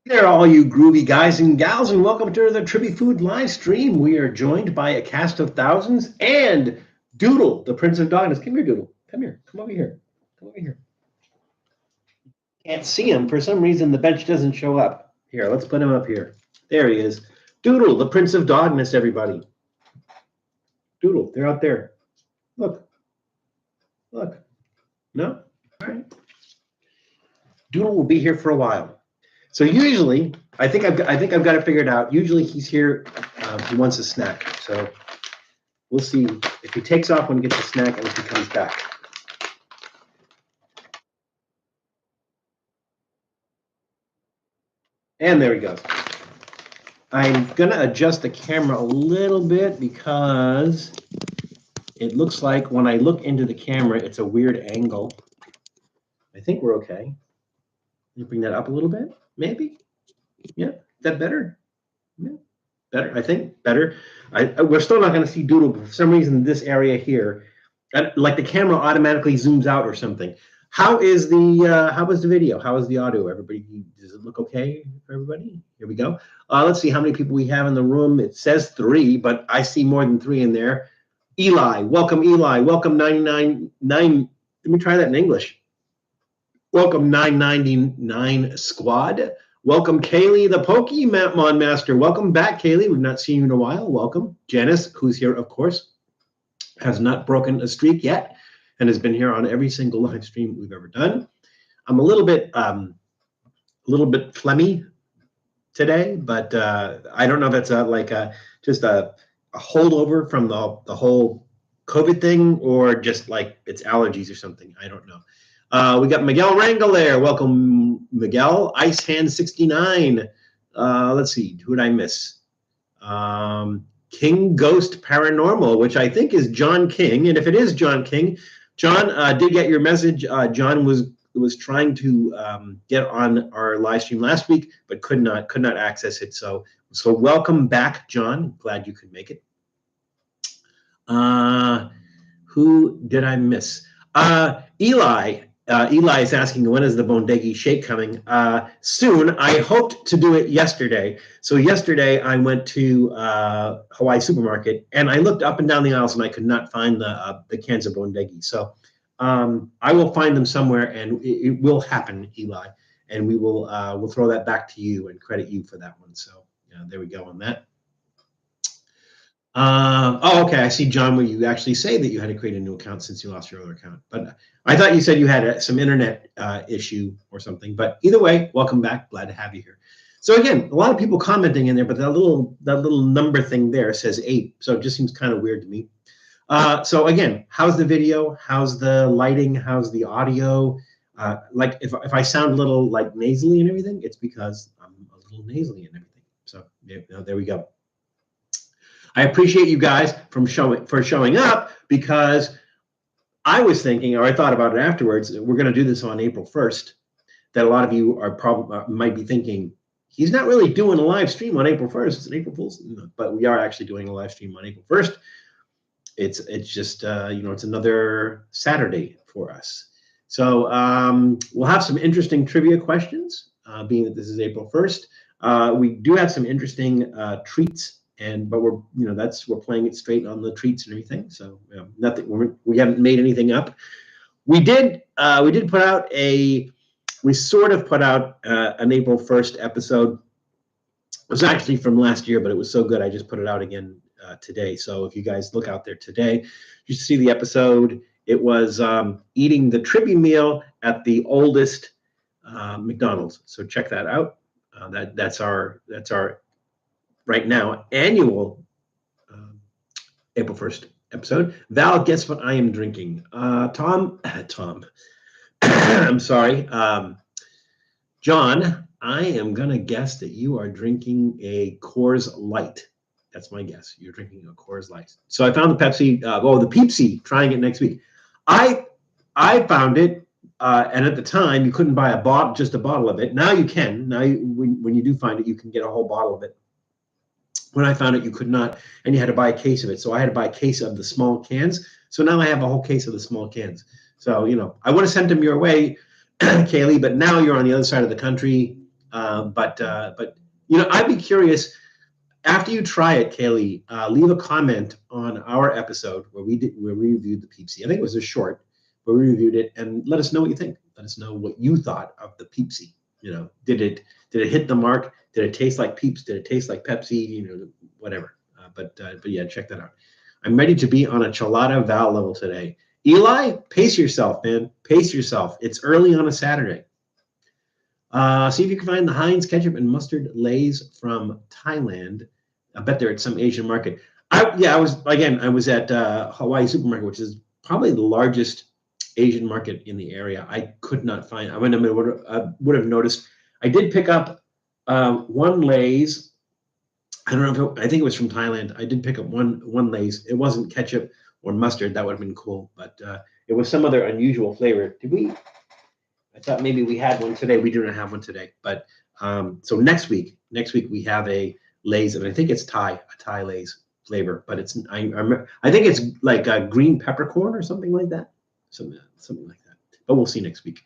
There, all you groovy guys and gals, and welcome to the Trippy Food live stream. We are joined by a cast of thousands and Doodle, the Prince of Darkness. Come here, Doodle. Come here. Come over here. Come over here. Can't see him. For some reason, the bench doesn't show up. Here, let's put him up here. There he is. Doodle, the Prince of Darkness, everybody. Doodle, they're out there. Look. Look. No? All right. Doodle will be here for a while. So usually, I think I've got it figured out. Usually he's here. He wants a snack. So we'll see if he takes off when he gets a snack and if he comes back. And there he goes. I'm gonna adjust the camera a little bit because it looks like when I look into the camera, it's a weird angle. I think we're okay. You bring that up a little bit, maybe. Yeah, is that better? Yeah, better. I think better. We're still not going to see Doodle, but for some reason this area here, like the camera automatically zooms out or something. How is the video? How is the audio? Everybody, does it look okay for everybody? Here we go. Let's see how many people we have in the room. It says 3, but I see more than 3 in there. Eli, welcome Eli. Welcome 999. Let me try that in English. Welcome 999 squad. Welcome Kaylee, the Pokemon Master. Welcome back, Kaylee. We've not seen you in a while. Welcome. Janice, who's here, of course, has not broken a streak yet and has been here on every single live stream we've ever done. I'm a little bit phlegmy today, but I don't know if it's just a holdover from the whole COVID thing or just like it's allergies or something. I don't know. We got Miguel Rangel there. Welcome, Miguel. Ice Hand 69. Let's see. Who did I miss? King Ghost Paranormal, which I think is John King. And if it is John King, John did get your message. John was trying to get on our live stream last week, but could not access it. So welcome back, John. Glad you could make it. Who did I miss? Eli. Eli is asking, when is the Bondegi shake coming? Soon. I hoped to do it yesterday. So yesterday I went to Hawaii Supermarket and I looked up and down the aisles and I could not find the cans of Bondegi. So I will find them somewhere and it will happen, Eli. And we will we'll throw that back to you and credit you for that one. So there we go on that. Oh, okay. I see, John, where you actually say that you had to create a new account since you lost your other account. But I thought you said you had some internet issue or something. But either way, welcome back. Glad to have you here. So again, a lot of people commenting in there, but that little number thing there says 8. So it just seems kind of weird to me. So again, how's the video? How's the lighting? How's the audio? Like if I sound a little like nasally and everything, it's because I'm a little nasally and everything. So there we go. I appreciate you guys for showing up because I was thinking, or I thought about it afterwards, we're going to do this on April 1st, that a lot of you are probably might be thinking, he's not really doing a live stream on April 1st. It's an April Fool's, but we are actually doing a live stream on April 1st. It's just, it's another Saturday for us. So we'll have some interesting trivia questions, being that this is April 1st. We do have some interesting treats. But we're playing it straight on the treats and everything. So nothing. We haven't made anything up. We sort of put out an April 1st episode. It was actually from last year, but it was so good I just put it out again today. So if you guys look out there today, you see the episode. It was eating the Trippy meal at the oldest McDonald's. So check that out. That's our right now annual April 1st episode. Val, guess what I am drinking? Tom, I'm sorry. John, I am going to guess that you are drinking a Coors Light. That's my guess. You're drinking a Coors Light. So I found the Pepsi, the Pepsi, trying it next week. I found it, and at the time, you couldn't buy just a bottle of it. Now you can. Now, when you do find it, you can get a whole bottle of it. When I found it, you could not, and you had to buy a case of it. So I had to buy a case of the small cans. So now I have a whole case of the small cans. So, I would have sent them your way, Kaylee, but now you're on the other side of the country. But you know, I'd be curious. After you try it, Kaylee, leave a comment on our episode where we reviewed the Peepsy. I think it was a short where we reviewed it, and let us know what you think. Let us know what you thought of the Peepsy. You know, did it hit the mark? Did it taste like Peeps? Did it taste like Pepsi? You know, whatever. But yeah, check that out. I'm ready to be on a Chelada Val level today. Eli, pace yourself, man. Pace yourself. It's early on a Saturday. See if you can find the Heinz ketchup and mustard Lay's from Thailand. I bet they're at some Asian market. I was at Hawaii Supermarket, which is probably the largest Asian market in the area. I could not find. I would have noticed. I did pick up one Lay's. I don't know. I think it was from Thailand. I did pick up one Lay's. It wasn't ketchup or mustard. That would have been cool, but it was some other unusual flavor. Did we? I thought maybe we had one today. We do not have one today. But so next week we have a Lay's, and I think it's a Thai Lay's flavor. But it's I think it's like a green peppercorn or something like that. Something like that. But we'll see next week.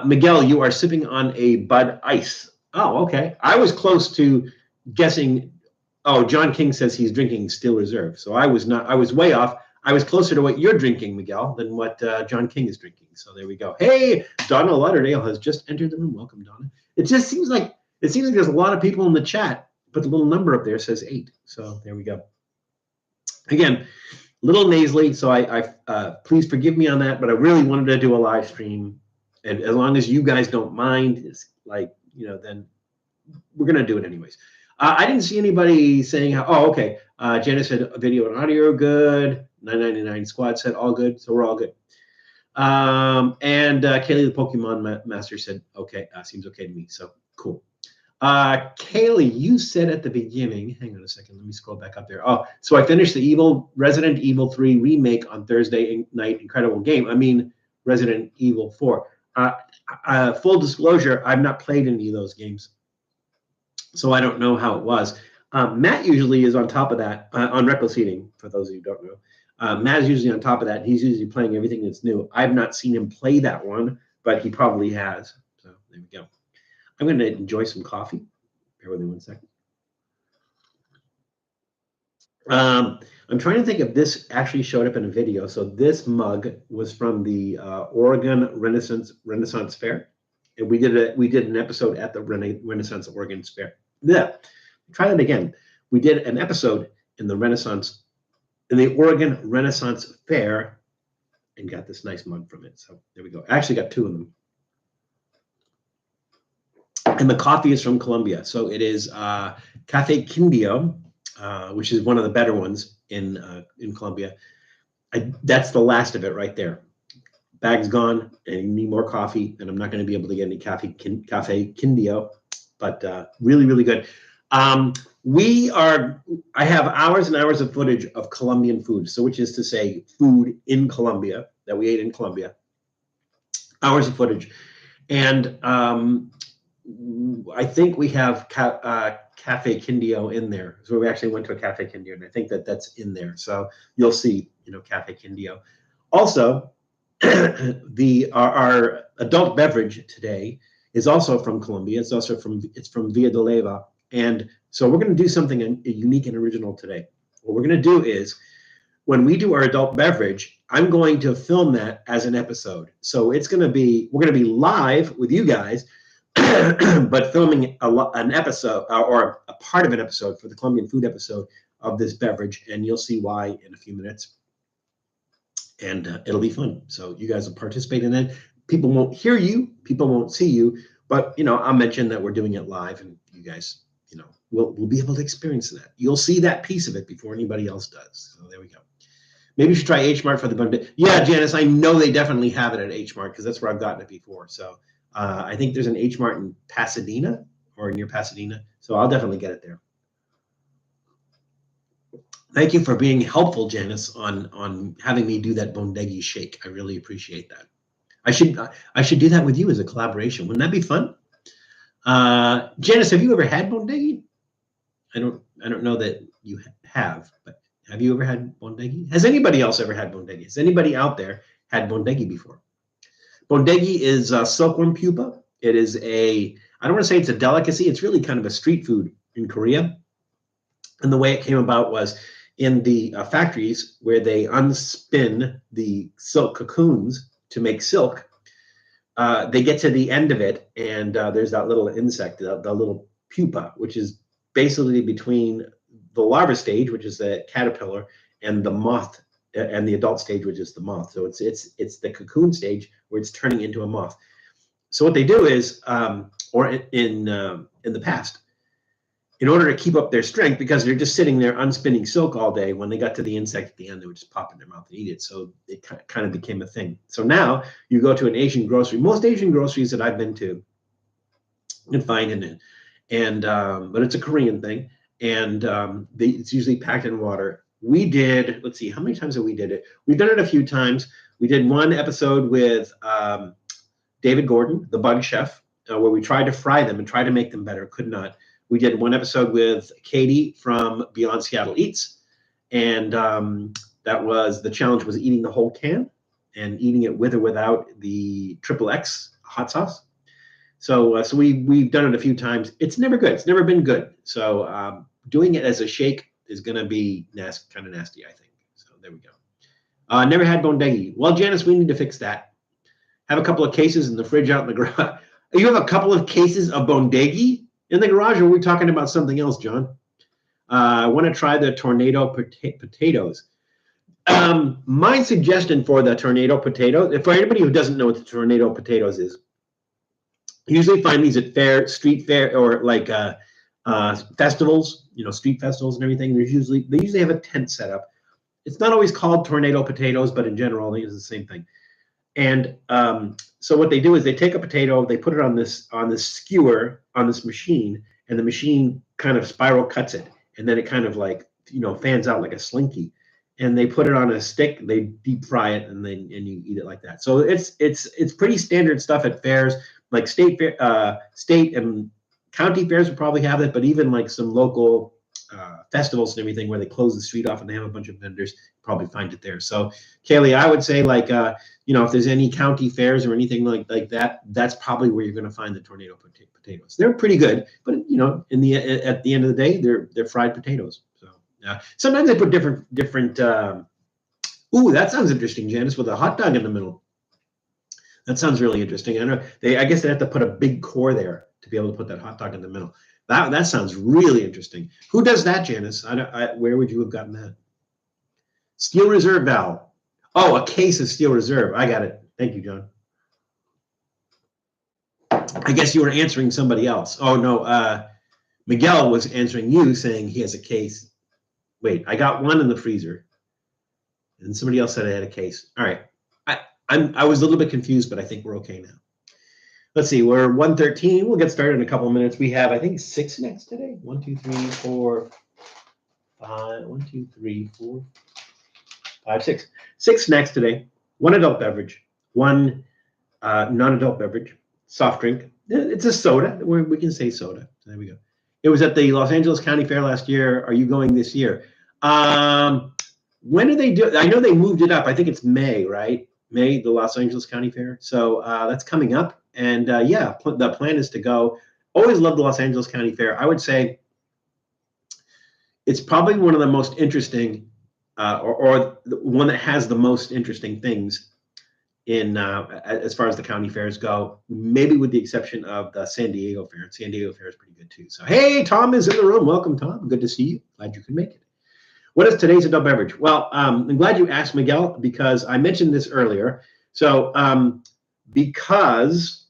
Miguel, you are sipping on a Bud Ice. Oh, okay. I was close to guessing. Oh, John King says he's drinking Steel Reserve. So I was not. I was way off. I was closer to what you're drinking, Miguel, than what John King is drinking. So there we go. Hey, Donna Lauderdale has just entered the room. Welcome, Donna. It just seems like there's a lot of people in the chat, but the little number up there says 8. So there we go. Again, a little nasally, so I please forgive me on that. But I really wanted to do a live stream, and as long as you guys don't mind, it's like, you know, then we're gonna do it anyways. I didn't see anybody saying how. Oh, okay. Janice said video and audio are good. 999 Squad said all good, so we're all good. And Kaylee, the Pokemon Master, said okay, seems okay to me. So cool. Kaylee, you said at the beginning. Hang on a second. Let me scroll back up there. Oh, so I finished the Resident Evil 3 remake on Thursday night. Incredible game. I mean, Resident Evil 4. Full disclosure, I've not played any of those games, so I don't know how it was. Matt usually is on top of that on Reckless Eating, for those of you who don't know. Matt is usually on top of that. He's usually playing everything that's new. I've not seen him play that one, but he probably has. So there we go. I'm going to enjoy some coffee. Bear with me 1 second. I'm trying to think if this actually showed up in a video. So this mug was from the Oregon Renaissance Fair. And we did an episode at the Renaissance Oregon Fair. Yeah, try that again. We did an episode in the Oregon Renaissance Fair, and got this nice mug from it. So there we go. I actually got 2 of them. And the coffee is from Colombia. So it is Cafe Quindio, which is one of the better ones in Colombia. That's the last of it right there. Bag's gone, and you need more coffee, and I'm not going to be able to get any Cafe Quindio, but really, really good. I have hours and hours of footage of Colombian food, so which is to say food in Colombia that we ate in Colombia. Hours of footage. And I think we have Cafe Quindio in there. So we actually went to a Cafe Quindio, and I think that's in there. So you'll see, you know, Cafe Quindio. Also, our adult beverage today is also from Colombia. It's from Villa de Leyva. And so we're going to do something unique and original today. What we're going to do is, when we do our adult beverage, I'm going to film that as an episode. So we're going to be live with you guys, but filming an episode or a part of an episode for the Colombian food episode of this beverage. And you'll see why in a few minutes. And it'll be fun. So you guys will participate in it. People won't hear you. People won't see you. But, you know, I'll mention that we're doing it live, and you guys, you know, we'll be able to experience that. You'll see that piece of it before anybody else does. So there we go. Maybe you should try H Mart for the bun. Yeah, Janice, I know they definitely have it at H Mart because that's where I've gotten it before. So I think there's an H Mart in Pasadena or near Pasadena. So I'll definitely get it there. Thank you for being helpful, Janice, on having me do that bondegi shake. I really appreciate that. I should do that with you as a collaboration. Wouldn't that be fun? Janice, have you ever had bondegi? I don't know that you have, but have you ever had bondegi? Has anybody else ever had bondegi? Has anybody out there had bondegi before? Bondegi is silkworm pupa. It is I don't want to say it's a delicacy. It's really kind of a street food in Korea. And the way it came about was in the factories where they unspin the silk cocoons to make silk. They get to the end of it, and there's that little insect, the little pupa, which is basically between the larva stage, which is the caterpillar, and the moth, and the adult stage, which is the moth. So it's the cocoon stage where it's turning into a moth. So what they do is, or in the past, in order to keep up their strength, because they're just sitting there unspinning silk all day, when they got to the insect at the end, they would just pop in their mouth and eat it. So it kind of became a thing. So now you go to an Asian grocery. Most Asian groceries that I've been to, you can find in it, and but it's a Korean thing, and it's usually packed in water. We did, let's see, how many times have we did it? We've done it a few times. We did one episode with David Gordon, the bug chef, where we tried to fry them and try to make them better. Could not. We did one episode with Katie from Beyond Seattle Eats, and that was, the challenge was eating the whole can and eating it with or without the XXX hot sauce. So we've done it a few times. It's never good. It's never been good. So doing it as a shake is going to be kind of nasty, I think. So there we go. Never had bondegi. Well, Janice, we need to fix that. Have a couple of cases in the fridge out in the garage. You have a couple of cases of bondegi in the garage, or are we talking about something else, John? I want to try the tornado potatoes. My suggestion for the tornado potato, for anybody who doesn't know what the tornado potatoes is, you usually find these at street fair, or like festivals, street festivals and everything. They usually have a tent set up. It's not always called tornado potatoes, but in general, it's the same thing. And so what they do is they take a potato, they put it on this skewer on this machine, and the machine kind of spiral cuts it, and then it kind of like fans out like a slinky, and they put it on a stick, they deep fry it, and you eat it like that. So it's pretty standard stuff at fairs, like state and county fairs would probably have it, but even like some local festivals and everything where they close the street off and they have a bunch of vendors, probably find it there. So Kaylee, I would say like if there's any county fairs or anything like that, that's probably where you're going to find the tornado potatoes. They're pretty good, but at the end of the day, they're fried potatoes. So sometimes they put different. Ooh, that sounds interesting, Janice, with a hot dog in the middle. That sounds really interesting. I know I guess they have to put a big core there to be able to put that hot dog in the middle. That sounds really interesting. Who does that, Janice? Where would you have gotten that? Steel Reserve, Val. Oh, a case of Steel Reserve. I got it. Thank you, John. I guess you were answering somebody else. Oh, no. Miguel was answering you, saying he has a case. Wait, I got one in the freezer. And somebody else said I had a case. All right. I was a little bit confused, but I think we're okay now. Let's see, we're 1:13. We'll get started in a couple of minutes. We have, I think, 6 snacks today. 1, 2, 3, 4, 5. 1, 2, 3, 4, 5, 6. 6 snacks today. 1 adult beverage, 1 non-adult beverage, soft drink. It's a soda. We can say soda. So there we go. It was at the Los Angeles County Fair last year. Are you going this year? When do they do it? I know they moved it up. I think it's May, right? May, the Los Angeles County Fair. So that's coming up. And the plan is to go. Always loved the Los Angeles County Fair. I would say it's probably one of the most interesting, or the one that has the most interesting things in as far as the county fairs go. Maybe with the exception of the San Diego Fair. And San Diego Fair is pretty good too. So hey, Tom is in the room. Welcome, Tom. Good to see you. Glad you could make it. What is today's adult beverage? Well, I'm glad you asked, Miguel, because I mentioned this earlier. So because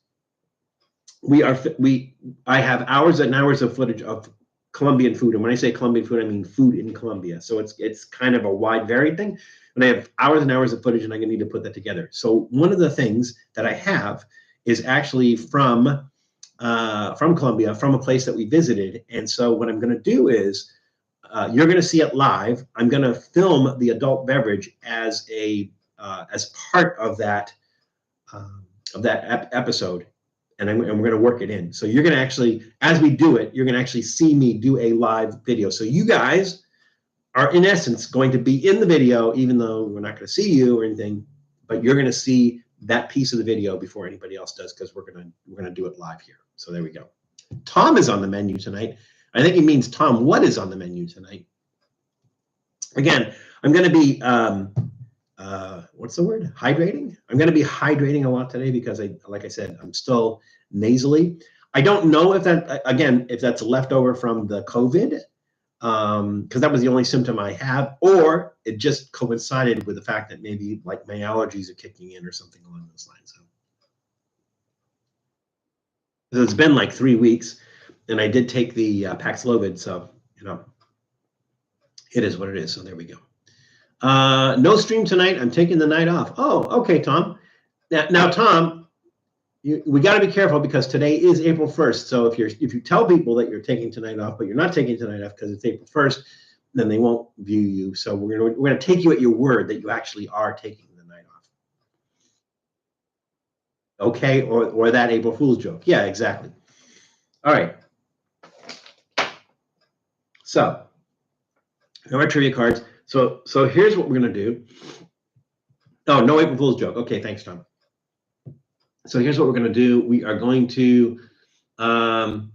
I have hours and hours of footage of Colombian food, and when I say Colombian food, I mean food in Colombia. So it's kind of a wide, varied thing. And I have hours and hours of footage, and I'm going to need to put that together. So one of the things that I have is actually from Colombia, from a place that we visited. And so what I'm going to do is you're going to see it live. I'm going to film the adult beverage as part of that episode. And we're going to work it in. So you're going to actually, as we do it, you're going to actually see me do a live video. So you guys are, in essence, going to be in the video, even though we're not going to see you or anything, but you're going to see that piece of the video before anybody else does, because we're gonna do it live here. So there we go. Tom is on the menu tonight. I think he means Tom, what is on the menu tonight? Again, I'm going to be what's the word? Hydrating. I'm going to be hydrating a lot today because like I said, I'm still nasally. I don't know if that, again, if that's a leftover from the COVID, because that was the only symptom I have, or it just coincided with the fact that maybe like my allergies are kicking in or something along those lines. So it's been like 3 weeks, and I did take the Paxlovid, so you know, it is what it is. So there we go. No stream tonight. I'm taking the night off. Oh, okay, Tom. Now Tom, we got to be careful because today is April 1st. So if you tell people that you're taking tonight off, but you're not taking tonight off because it's April 1st, then they won't view you. So we're gonna take you at your word that you actually are taking the night off. Okay, or that April Fool's joke. Yeah, exactly. All right. So, our trivia cards. So here's what we're gonna do. Oh, no April Fool's joke. Okay, thanks, Tom. So here's what we're gonna do. We are going to. I'm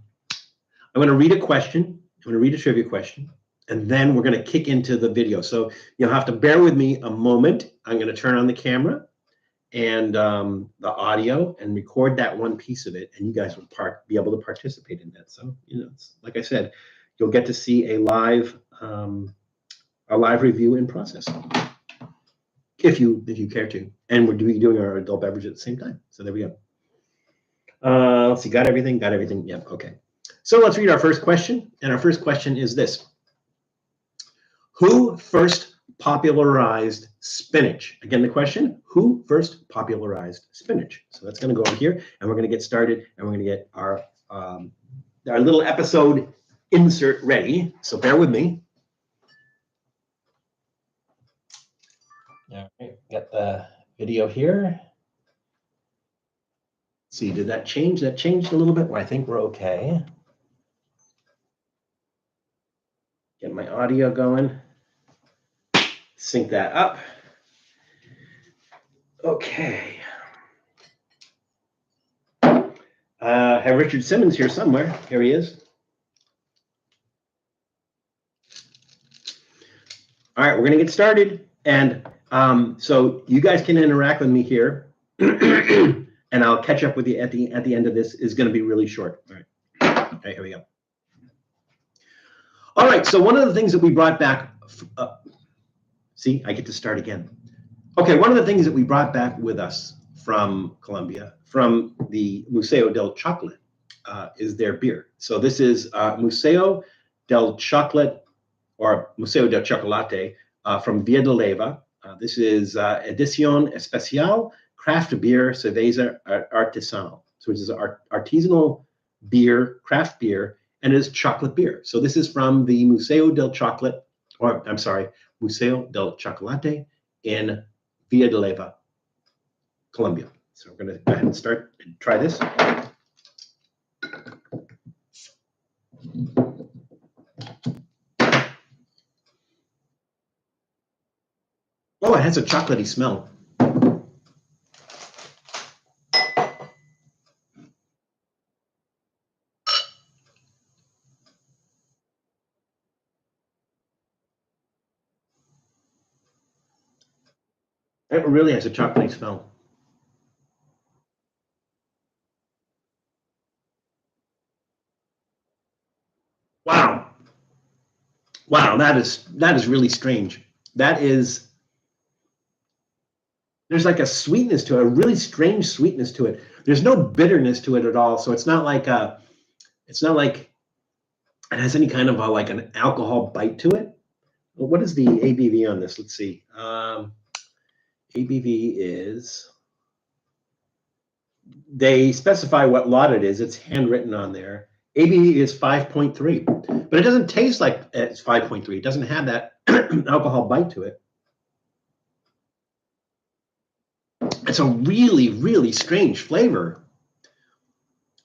gonna read a question. I'm gonna read a trivia question, and then we're gonna kick into the video. So you'll have to bear with me a moment. I'm gonna turn on the camera and the audio and record that one piece of it, and you guys will be able to participate in that. So you know, like I said, you'll get to see a live review in process if you care to, and we're doing our adult beverage at the same time. So there we go. Let's see, got everything? Yeah, okay. So let's read our first question, and our first question is this: who first popularized spinach? Again, the question: who first popularized spinach? So that's going to go on here, and we're going to get started, and we're going to get our little episode insert ready. So bear with me. All right, got the video here. Let's see, did that change? That changed a little bit. Well, I think we're okay. Get my audio going. Sync that up. Okay. Have Richard Simmons here somewhere. Here he is. All right, we're going to get started. And so you guys can interact with me here. And I'll catch up with you at the end of this. Is going to be really short. All right. Okay, here we go. All right, so one of the things that we brought back, see, I get to start again. Okay, one of the things that we brought back with us from Colombia, from the Museo del Chocolate, is their beer. So this is Museo del Chocolate, or Museo del Chocolate, from Villa de Leyva. This is Edición Especial Craft Beer Cerveza Artesanal. So which is artisanal beer, craft beer, and it is chocolate beer. So this is from the Museo del Chocolate, or I'm sorry, Museo del Chocolate in Villa de Leyva, Colombia. So we're going to go ahead and start and try this. Oh, it has a chocolatey smell. It really has a chocolatey smell. Wow. Wow, that is really strange. There's like a sweetness to it, a really strange sweetness to it. There's no bitterness to it at all. So it's not like it has any kind of like an alcohol bite to it. Well, what is the ABV on this? Let's see. ABV is, they specify what lot it is. It's handwritten on there. ABV is 5.3, but it doesn't taste like it's 5.3. It doesn't have that alcohol bite to it. It's a really, really strange flavor.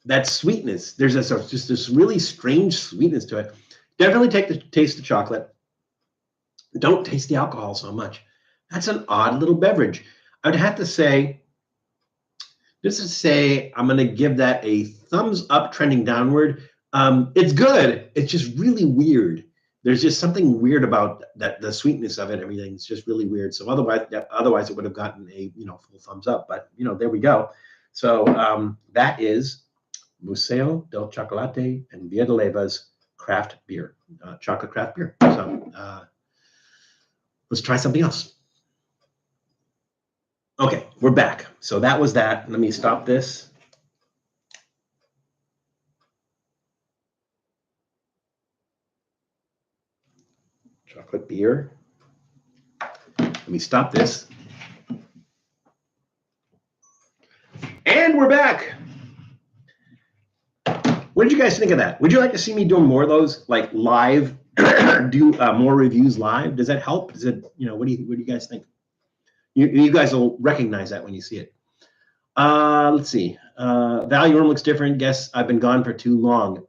That sweetness, there's just this really strange sweetness to it. Definitely taste the chocolate. Don't taste the alcohol so much. That's an odd little beverage. I would have to say Just to say, I'm going to give that a thumbs up, trending downward. It's good. It's just really weird. There's just something weird about that. The sweetness of it, everything. It's just really weird. So otherwise it would have gotten a full thumbs up. But there we go. So that is Museo del Chocolate and Via de Leva's craft beer, chocolate craft beer. So let's try something else. Okay, we're back. So that was that. Let me stop this. Chocolate beer. Let me stop this. And we're back. What did you guys think of that? Would you like to see me doing more of those, like live, do more reviews live? Does that help? Does it, what do you guys think? You guys will recognize that when you see it. Let's see. Value room looks different. Guess I've been gone for too long.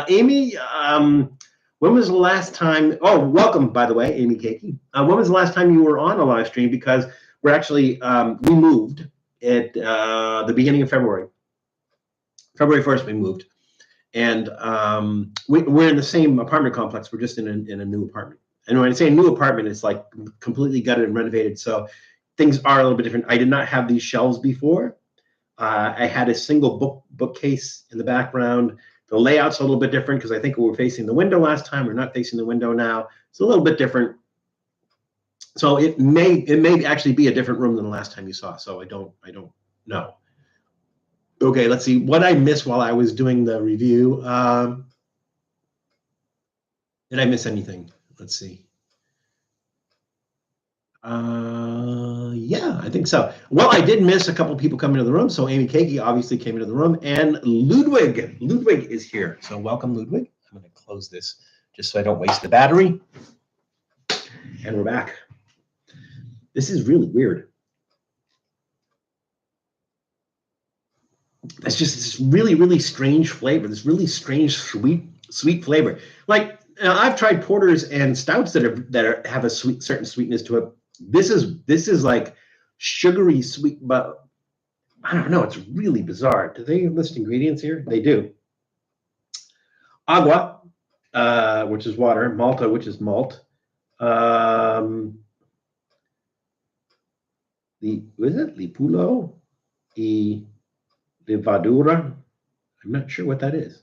Amy, when was the last time? Oh, welcome, by the way, Amy Keiki. When was the last time you were on a live stream? Because we're actually, we moved at the beginning of February. February 1st, we moved. And we're in the same apartment complex. We're just in a new apartment. And when I say new apartment, it's like completely gutted and renovated. So things are a little bit different. I did not have these shelves before. I had a single bookcase in the background. The layout's a little bit different because I think we were facing the window last time. We're not facing the window now. It's a little bit different. So it may actually be a different room than the last time you saw. So I don't know. Okay, let's see what I missed while I was doing the review. Did I miss anything? Let's see. Yeah, I think so. Well, I did miss a couple people coming into the room. So Amy Keiki obviously came into the room, and Ludwig is here. So welcome, Ludwig. I'm going to close this just so I don't waste the battery. And we're back. This is really weird. That's just this really, really strange flavor. This really strange sweet flavor. Like I've tried porters and stouts that have a certain sweetness to it. This is like sugary sweet, but I don't know. It's really bizarre. Do they list ingredients here? They do. Agua, which is water. Malta, which is malt. What is it? Lipulo? Levadura. I'm not sure what that is,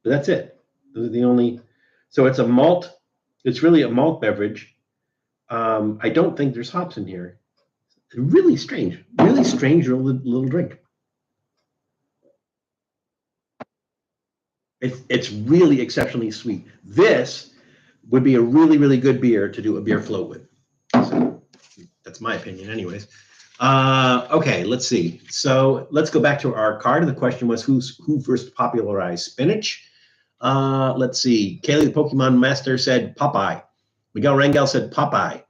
but that's it. Those are the only. So it's a malt. It's really a malt beverage. I don't think there's hops in here. Really strange little drink. It's really exceptionally sweet. This would be a really, really good beer to do a beer float with. So that's my opinion anyways. Okay, let's see. So let's go back to our card. The question was who first popularized spinach? Let's see. Kaylee, the Pokemon Master, said Popeye. Miguel Rangel said Popeye.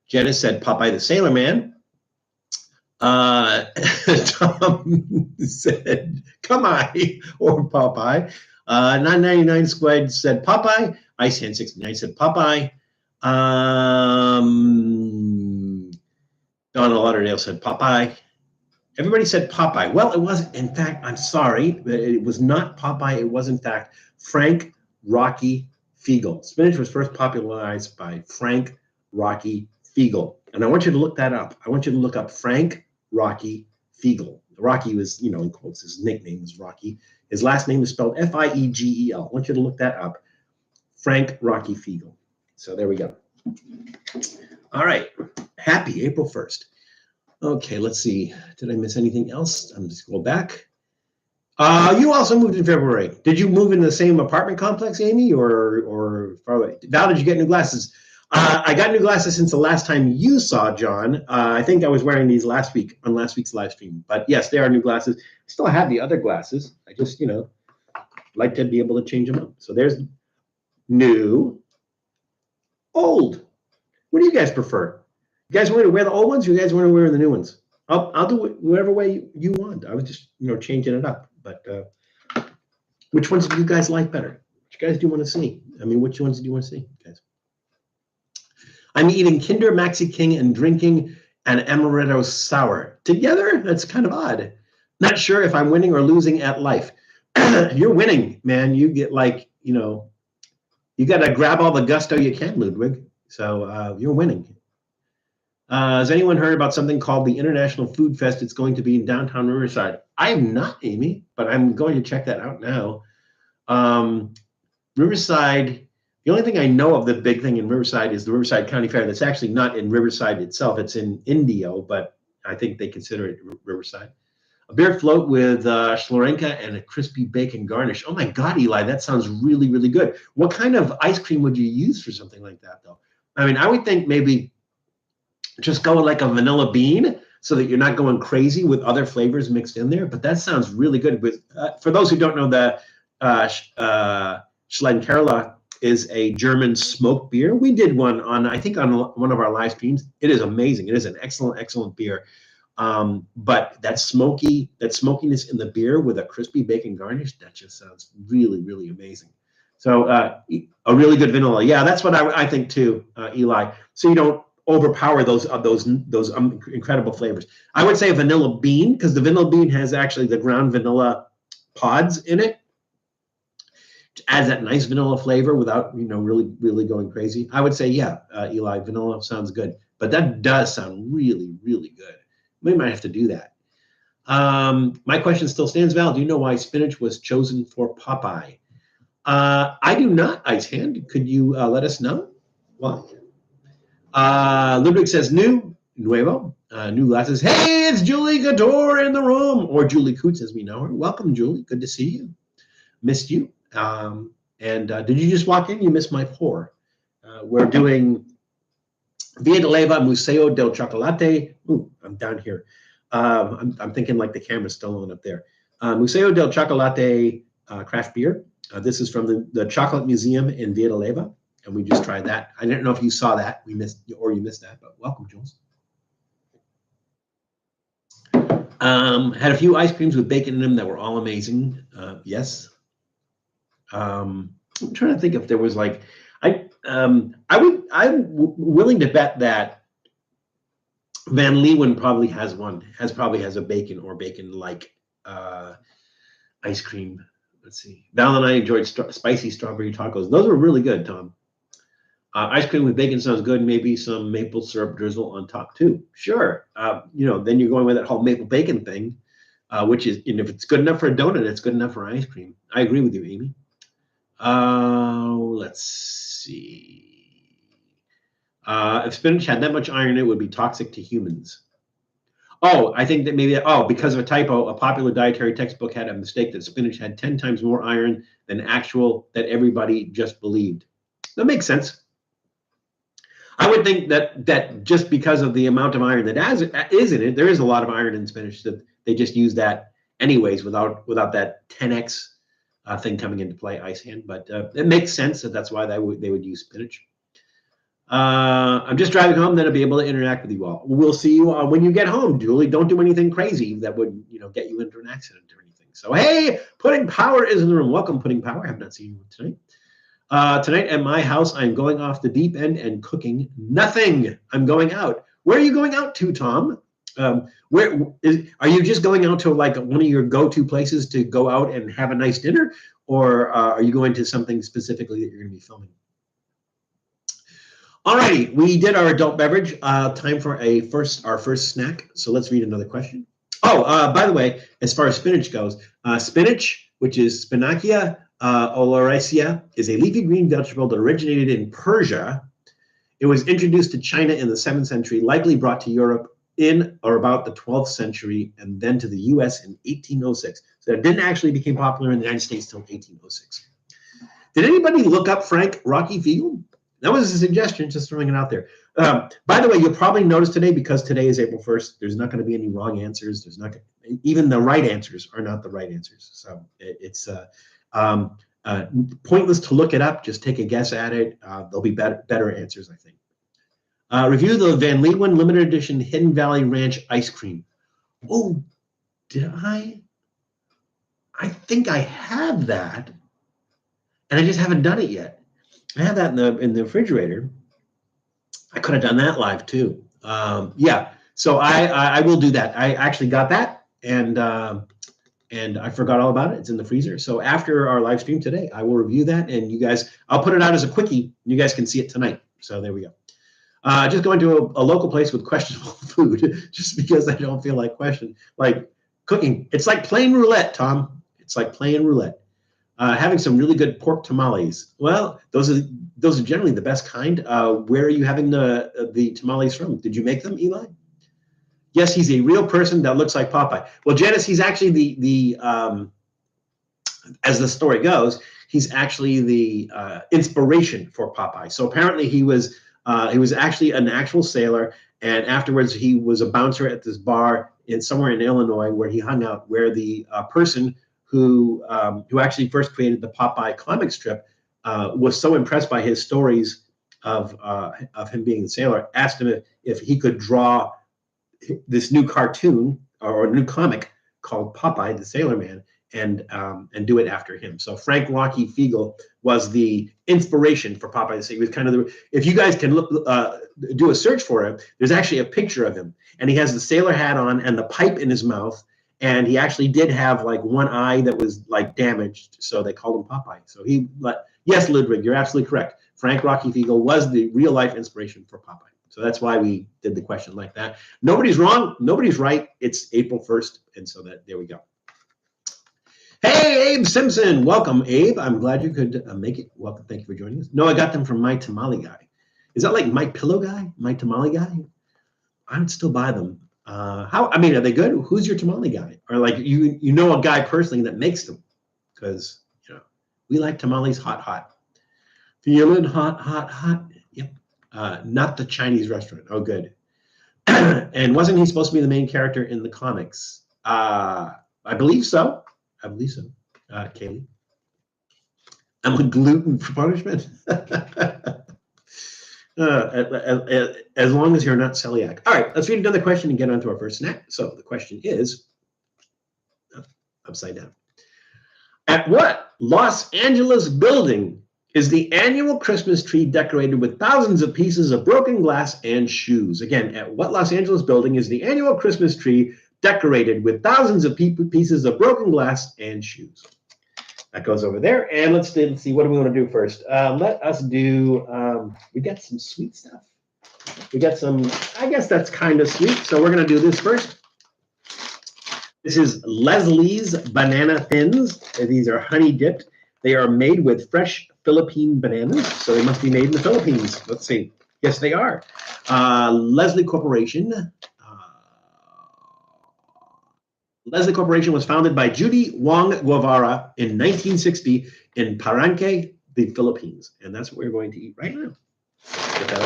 Janice said Popeye the Sailor Man. Tom said Come-I or Popeye. 999 Squad said Popeye. Icehan69 said Popeye. Donna Lauderdale said Popeye. Everybody said Popeye. Well, it wasn't. In fact, I'm sorry, but it was not Popeye. It was, in fact, Frank Rocky Fiegel. Spinach was first popularized by Frank Rocky Fiegel. And I want you to look that up. I want you to look up Frank Rocky Fiegel. Rocky was, in quotes, his nickname was Rocky. His last name is spelled F-I-E-G-E-L. I want you to look that up. Frank Rocky Fiegel. So there we go. All right. Happy April 1st. Okay, let's see. Did I miss anything else? I'm just going back. You also moved in February. Did you move in the same apartment complex, Amy, or far away? Val, did you get new glasses? I got new glasses since the last time you saw John. I think I was wearing these last week on last week's live stream. But yes, they are new glasses. I still have the other glasses. I just, like to be able to change them up. So there's new, old. What do you guys prefer? You guys want to wear the old ones, or you guys want to wear the new ones? I'll do it whatever way you want. I was just changing it up. But which ones do you guys like better? Which guys do you want to see? I mean, which ones do you want to see, guys? I'm eating Kinder Maxi King and drinking an amaretto sour together. That's kind of odd. Not sure if I'm winning or losing at life. You're winning, man. You get like, you got to grab all the gusto you can, Ludwig. So you're winning. Has anyone heard about something called the International Food Fest? It's going to be in downtown Riverside. I'm not, Amy, but I'm going to check that out now. Riverside, the only thing I know of the big thing in Riverside is the Riverside County Fair. That's actually not in Riverside itself. It's in Indio, but I think they consider it Riverside. A beer float with Shlorenka and a crispy bacon garnish. Oh my God, Eli, that sounds really, really good. What kind of ice cream would you use for something like that, though? I mean, I would think maybe just go with like a vanilla bean so that you're not going crazy with other flavors mixed in there. But that sounds really good. With for those who don't know, the Schlenkerla is a German smoked beer. We did one on, I think, on one of our live streams. It is amazing. It is an excellent, excellent beer. But that smokiness in the beer with a crispy bacon garnish, that just sounds really, really amazing. So a really good vanilla. Yeah, that's what I think too, Eli. So you don't overpower those incredible flavors. I would say a vanilla bean, because the vanilla bean has actually the ground vanilla pods in it. It adds that nice vanilla flavor without really, really going crazy. I would say, yeah, Eli, vanilla sounds good. But that does sound really, really good. We might have to do that. My question still stands, Val. Do you know why spinach was chosen for Popeye? I do not, Ice Hand. Could you let us know why? Ludwig says nuevo, new glasses. Hey, it's Julie Gador in the room, or Julie Coots as we know her. Welcome, Julie. Good to see you. Missed you. And did you just walk in? You missed my pour. We're doing Via de Leva Museo del Chocolate. Ooh, I'm down here. I'm thinking like the camera's still on up there. Museo del Chocolate craft beer. This is from the Chocolate Museum in Via de Leva. And we just tried that. I didn't know if you saw that. You missed that, but welcome, Jules. Had a few ice creams with bacon in them that were all amazing. Yes. I'm trying to think if there was like, I'm willing to bet that Van Leeuwen probably has a bacon or bacon-like ice cream. Let's see. Val and I enjoyed spicy strawberry tacos. Those were really good, Tom. Ice cream with bacon sounds good. Maybe some maple syrup drizzle on top too. Sure. Then you're going with that whole maple bacon thing, which is, if it's good enough for a donut, it's good enough for ice cream. I agree with you, Amy. Let's see. If spinach had that much iron, it would be toxic to humans. Oh, I think that maybe, because of a typo, a popular dietary textbook had a mistake that spinach had 10 times more iron than that everybody just believed. That makes sense. I would think that just because of the amount of iron that is in it, there is a lot of iron in spinach, that they just use that anyways without that 10x thing coming into play, Ice Hand. But it makes sense that's why they would use spinach. I'm just driving home, then I'll be able to interact with you all. We'll see you when you get home, Julie. Don't do anything crazy that would get you into an accident or anything. So hey, Pudding Power is in the room. Welcome, Pudding Power. I have not seen you tonight. Tonight at my house, I'm going off the deep end and cooking nothing. I'm going out. Where are you going out to, Tom? Are you just going out to like one of your go-to places to go out and have a nice dinner, or are you going to something specifically that you're going to be filming? All righty, we did our adult beverage. Time for our first snack. So let's read another question. By the way, as far as spinach goes, spinach, which is Spinacia oleracea, is a leafy green vegetable that originated in Persia. It was introduced to China in the 7th century, likely brought to Europe in or about the 12th century, and then to the U.S. in 1806. So it didn't actually become popular in the United States until 1806. Did anybody look up Frank Rocky Field? That was a suggestion, just throwing it out there. By the way, you'll probably notice today, because today is April 1st, there's not going to be any wrong answers. Even the right answers are not the right answers. So it's pointless to look it up. Just take a guess at it. There'll be better answers, I think. Review the Van Leeuwen limited edition Hidden Valley Ranch ice cream. Oh, did I? I think I have that, and I just haven't done it yet. I have that in the refrigerator. I could have done that live too. Yeah, so I will do that. I actually got that, and and I forgot all about it. It's in the freezer. So after our live stream today, I will review that, and you guys, I'll put it out as a quickie. You guys can see it tonight. So there we go. Just going to a local place with questionable food, just because I don't feel like cooking. It's like playing roulette, Tom. It's like playing roulette. Having some really good pork tamales. Well, those are generally the best kind. Where are you having the tamales from? Did you make them, Eli? Yes, he's a real person that looks like Popeye. Well, Janice, he's actually the as the story goes, he's actually the inspiration for Popeye. So apparently he was actually an actual sailor, and afterwards he was a bouncer at this bar somewhere in Illinois where he hung out, where the person who actually first created the Popeye comic strip was so impressed by his stories of him being a sailor, asked him if he could draw this new cartoon or a new comic called Popeye the Sailor Man, and do it after him. So Frank Rocky Fiegel was the inspiration for Popeye the Sailor. He was kind of if you guys can look, do a search for him, there's actually a picture of him, and he has the sailor hat on and the pipe in his mouth, and he actually did have like one eye that was like damaged, so they called him Popeye. So yes, Ludwig, you're absolutely correct. Frank Rocky Fiegel was the real life inspiration for Popeye. So that's why we did the question like that. Nobody's wrong, nobody's right. It's April 1st, and so there we go. Hey, Abe Simpson, welcome, Abe. I'm glad you could make it. Welcome, thank you for joining us. No, I got them from My Tamale Guy. Is that like My Pillow Guy, My Tamale Guy? I would still buy them. Are they good? Who's your tamale guy? Or like you know a guy personally that makes them? Because we like tamales hot. Feeling hot. Yep. Not the Chinese restaurant. Oh, good. And wasn't he supposed to be the main character in the comics? I believe so. Kaylee. I'm a gluten for punishment. As long as you're not celiac. All right, let's read another question and get on to our first snack. So the question is, upside down. At what Los Angeles building is the annual Christmas tree decorated with thousands of pieces of broken glass and shoes? Again, at what Los Angeles building is the annual Christmas tree decorated with thousands of pieces of broken glass and shoes? That goes over there. And let's see, what do we want to do first? Let us do, we got some sweet stuff. We got some, I guess that's kind of sweet. So we're going to do this first. This is Leslie's Banana Thins. These are honey dipped. They are made with fresh Philippine bananas. So they must be made in the Philippines. Let's see. Yes, they are. Leslie Corporation. Leslie Corporation was founded by Judy Wong Guevara in 1960 in Paranque, the Philippines. And that's what we're going to eat right now. Get that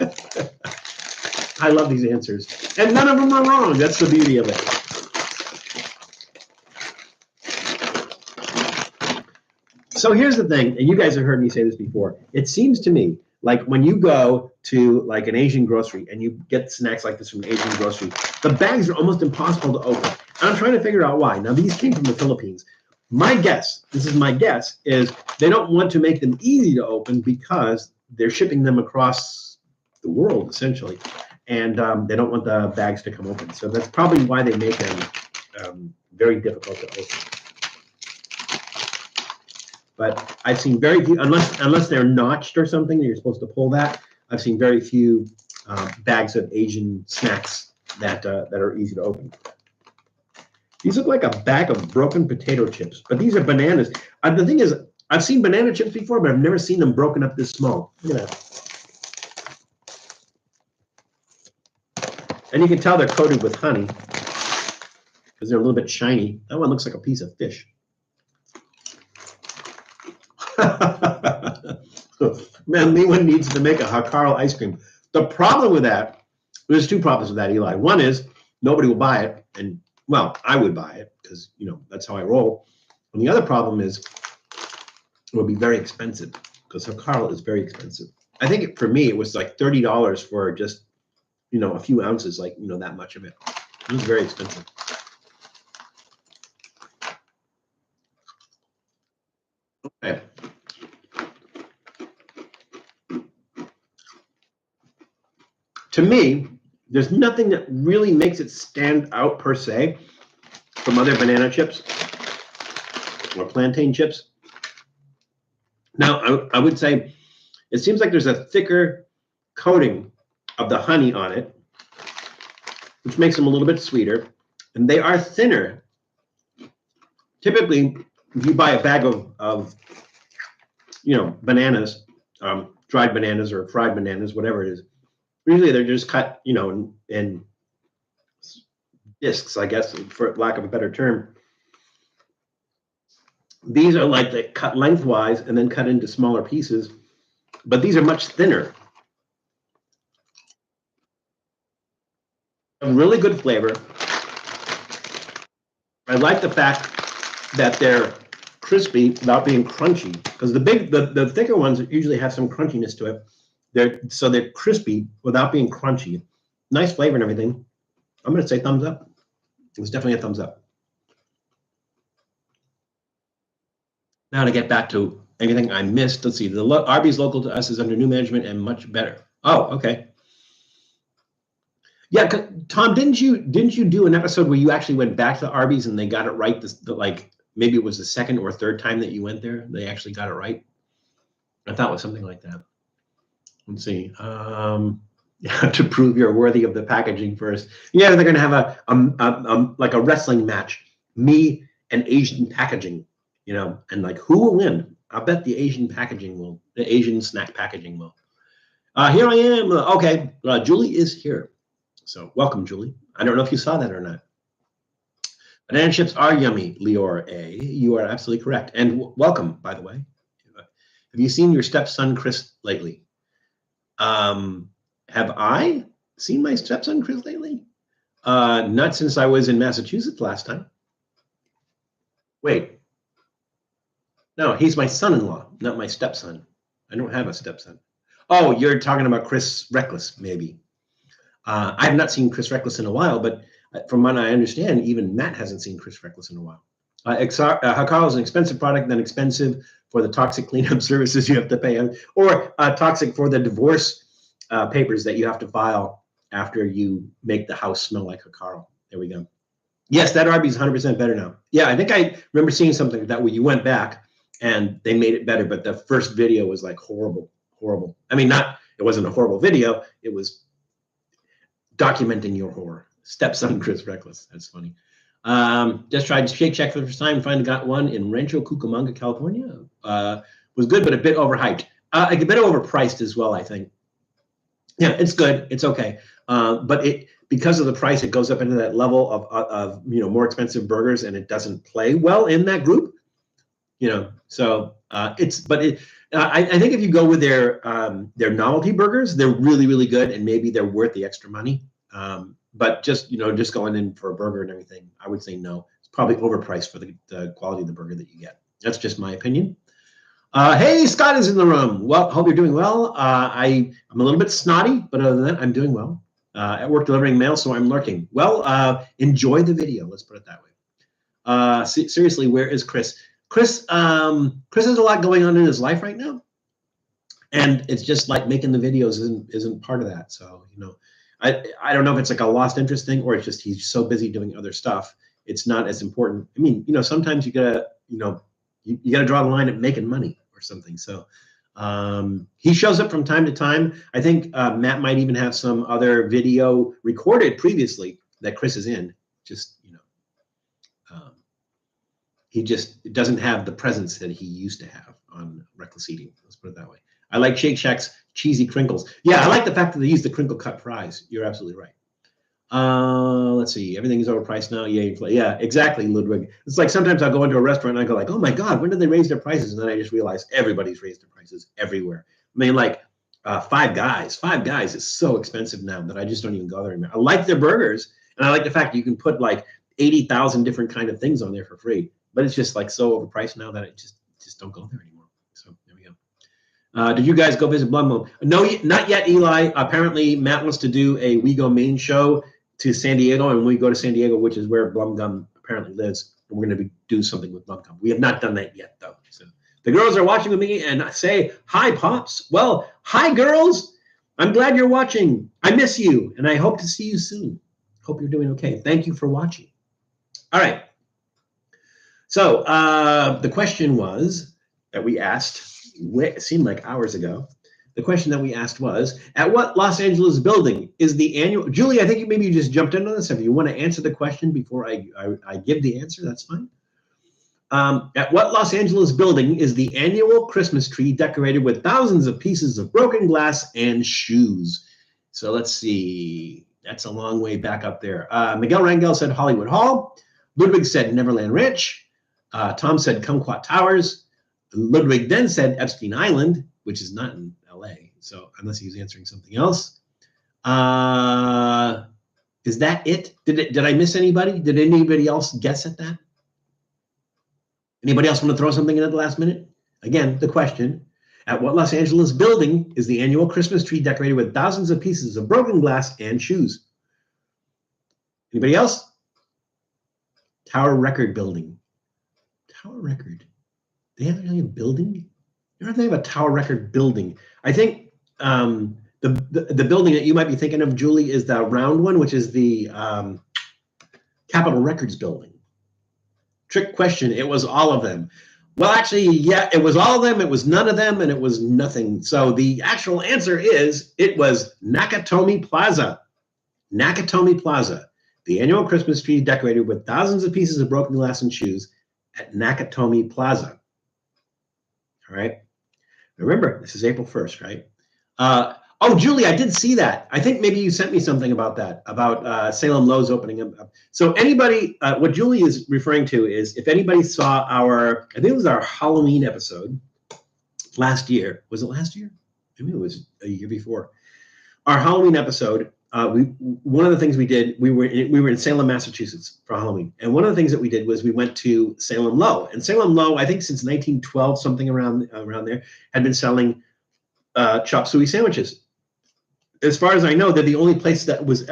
open. I love these answers. And none of them are wrong. That's the beauty of it. So here's the thing, and you guys have heard me say this before. It seems to me like when you go to like an Asian grocery and you get snacks like this from an Asian grocery, the bags are almost impossible to open. And I'm trying to figure out why. Now, these came from the Philippines. My guess, this is my guess, is they don't want to make them easy to open because they're shipping them across the world, essentially. And they don't want the bags to come open. So that's probably why they make them very difficult to open. But I've seen very few, unless they're notched or something, and you're supposed to pull that. I've seen very few bags of Asian snacks that are easy to open. These look like a bag of broken potato chips, but these are bananas. The thing is, I've seen banana chips before, but I've never seen them broken up this small. Look at that. And you can tell they're coated with honey because they're a little bit shiny. That one looks like a piece of fish. Man, Leewan needs to make a Hakaro ice cream. The problem with that, there's two problems with that, Eli. One is nobody will buy it, and well, I would buy it because that's how I roll. And the other problem is it would be very expensive because Hakaro is very expensive. I think for me it was like $30 for just a few ounces, like that much of it. It was very expensive. Okay. To me, There's nothing that really makes it stand out per se from other banana chips or plantain chips. Now, I would say it seems like there's a thicker coating of the honey on it, which makes them a little bit sweeter, and they are thinner. Typically, if you buy a bag of bananas, dried bananas or fried bananas, whatever it is, usually they're just cut, in discs, I guess, for lack of a better term. These are like they cut lengthwise and then cut into smaller pieces, but these are much thinner. A really good flavor. I like the fact that they're crispy without being crunchy, because the thicker ones usually have some crunchiness to it. They're crispy without being crunchy. Nice flavor and everything. I'm going to say thumbs up. It was definitely a thumbs up. Now to get back to anything I missed, let's see. The Arby's local to us is under new management and much better. Oh, okay. Yeah, Tom, didn't you do an episode where you actually went back to Arby's and they got it right? Like maybe it was the second or third time that you went there, they actually got it right. I thought it was something like that. Let's see. You have to prove you're worthy of the packaging first. Yeah, they're going to have like a wrestling match, me and Asian packaging, and like who will win? I bet the Asian snack packaging will. Here I am. Okay, Julie is here. So welcome, Julie. I don't know if you saw that or not. Banana chips are yummy, Leor A. You are absolutely correct. And welcome, by the way. Have you seen your stepson, Chris, lately? Have I seen my stepson, Chris, lately? Not since I was in Massachusetts last time. Wait. No, he's my son-in-law, not my stepson. I don't have a stepson. Oh, you're talking about Chris Reckless, maybe. I have not seen Chris Reckless in a while, but from what I understand, even Matt hasn't seen Chris Reckless in a while. Hakao is an expensive product, then expensive for the toxic cleanup services you have to pay, or toxic for the divorce papers that you have to file after you make the house smell like Hakao. There we go. Yes, that Arby's 100% better now. Yeah, I think I remember seeing something like that where you went back and they made it better, but the first video was like horrible. I mean, it wasn't a horrible video. It was documenting your horror. Stepson Chris Reckless. That's funny. Just tried Shake Shack for the first time. Finally got one in Rancho Cucamonga, California. Was good, but a bit overhyped. A bit overpriced as well, I think. Yeah, it's good. It's okay. But because of the price, it goes up into that level of more expensive burgers, and it doesn't play well in that group. So I think if you go with their novelty burgers, they're really, really good, and maybe they're worth the extra money. But just going in for a burger and everything, I would say no. It's probably overpriced for the quality of the burger that you get. That's just my opinion. Hey, Scott is in the room. Well, hope you're doing well. I'm a little bit snotty, but other than that, I'm doing well. At work delivering mail, so I'm lurking. Well, enjoy the video. Let's put it that way. Seriously, where is Chris? Chris has a lot going on in his life right now, and it's just like making the videos isn't part of that. So I don't know if it's like a lost interest thing or it's just he's so busy doing other stuff. It's not as important. I mean, sometimes you gotta draw the line at making money or something. So he shows up from time to time. I think Matt might even have some other video recorded previously that Chris is in. He just doesn't have the presence that he used to have on Reckless Eating. Let's put it that way. I like Shake Shack's cheesy crinkles. Yeah, I like the fact that they use the crinkle cut fries. You're absolutely right. Let's see. Everything is overpriced now. Yeah, exactly, Ludwig. It's like sometimes I'll go into a restaurant and I go like, oh my God, when did they raise their prices? And then I just realize everybody's raised their prices everywhere. I mean, like Five Guys. Five Guys is so expensive now that I just don't even go there anymore. I like their burgers, and I like the fact that you can put like 80,000 different kind of things on there for free. But it's just like so overpriced now that I just don't go there anymore. So there we go. Did you guys go visit Blum? No, not yet, Eli. Apparently, Matt wants to do a We Go Main show to San Diego, and we go to San Diego, which is where Blumgum apparently lives. And we're going to do something with Blumgum. We have not done that yet, though. So the girls are watching with me and say, hi, Pops. Well, hi, girls. I'm glad you're watching. I miss you, and I hope to see you soon. Hope you're doing okay. Thank you for watching. All right. So the question was that we asked, it seemed like hours ago. The question that we asked was, at what Los Angeles building is the annual, Julie, I think maybe you just jumped into this. If you want to answer the question before I give the answer, that's fine. At what Los Angeles building is the annual Christmas tree decorated with thousands of pieces of broken glass and shoes? So let's see. That's a long way back up there. Miguel Rangel said Hollywood Hall. Ludwig said Neverland Ranch. Tom said Kumquat Towers. Ludwig then said Epstein Island, which is not in LA. So unless he was answering something else. Is that it? Did I miss anybody? Did anybody else guess at that? Anybody else want to throw something in at the last minute? Again, the question, at what Los Angeles building is the annual Christmas tree decorated with thousands of pieces of broken glass and shoes? Anybody else? Tower Record building. Tower Record. They have really a building? I don't know if they have a Tower Record building. I think the building that you might be thinking of, Julie, is the round one, which is the Capitol Records building. Trick question. It was all of them. Well, actually, yeah, it was all of them. It was none of them, and it was nothing. So the actual answer is it was Nakatomi Plaza. Nakatomi Plaza, the annual Christmas tree decorated with thousands of pieces of broken glass and shoes at Nakatomi Plaza. All right. Remember, this is April 1st, right? Oh, Julie, I did see that. I think maybe you sent me something about that, about Salem Lowe's opening up. So anybody, what Julie is referring to is if anybody saw I think it was our Halloween episode last year. Was it last year? Maybe it was a year before. Our Halloween episode, one of the things we did, we were in Salem, Massachusetts for Halloween. And one of the things that we did was we went to Salem Lowe. And Salem Lowe, I think since 1912, something around there, had been selling chop suey sandwiches. As far as I know, they're the only place that was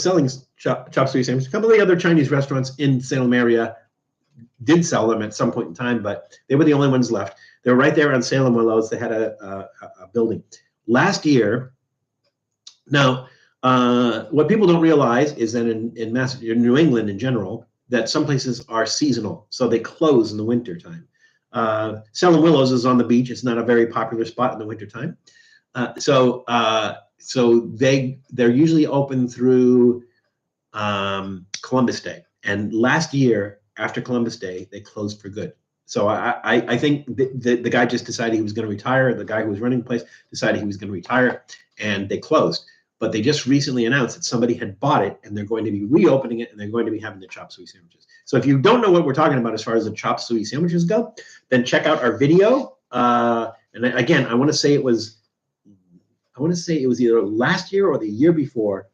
selling chop suey sandwiches. A couple of the other Chinese restaurants in Salem area did sell them at some point in time, but they were the only ones left. They were right there on Salem Lowe's. They had a building. Last year, now, what people don't realize is that in New England in general, that some places are seasonal, so they close in the winter time. Salem Willows is on the beach. It's not a very popular spot in the wintertime. So they're usually open through Columbus Day. And last year, after Columbus Day, they closed for good. So I think the guy just decided he was going to retire. The guy who was running the place decided he was going to retire, and they closed. But they just recently announced that somebody had bought it, and they're going to be reopening it, and they're going to be having the chop suey sandwiches. So if you don't know what we're talking about as far as the chop suey sandwiches go, then check out our video. And again, I want to say it was either last year or the year before.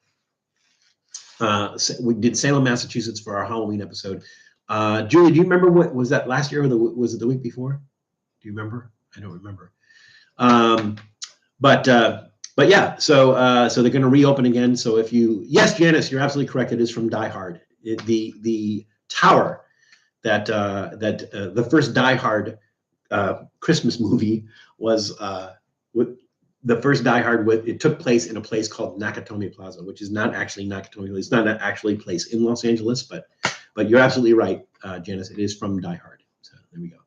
We did Salem, Massachusetts for our Halloween episode. Julie, do you remember what was that last year or was it the week before? Do you remember? I don't remember. But yeah, so they're going to reopen again. So yes, Janice, you're absolutely correct. It is from Die Hard. The tower that the first Die Hard Christmas movie was with the first Die Hard. It took place in a place called Nakatomi Plaza, which is not actually Nakatomi. It's not actually a place in Los Angeles, but you're absolutely right, Janice. It is from Die Hard. So there we go.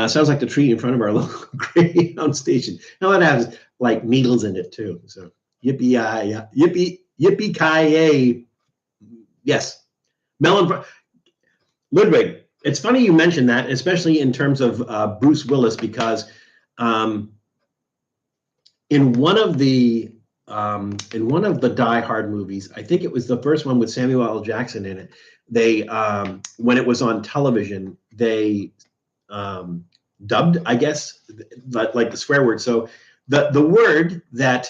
Sounds like the tree in front of our local Greyhound station. Now it has like needles in it too. So yippee-ki-yay. Yes. Ludwig, it's funny you mentioned that, especially in terms of Bruce Willis, because in one of the Die Hard movies, I think it was the first one with Samuel L. Jackson in it, they when it was on television, they dubbed, I guess, like the swear word. So the word that,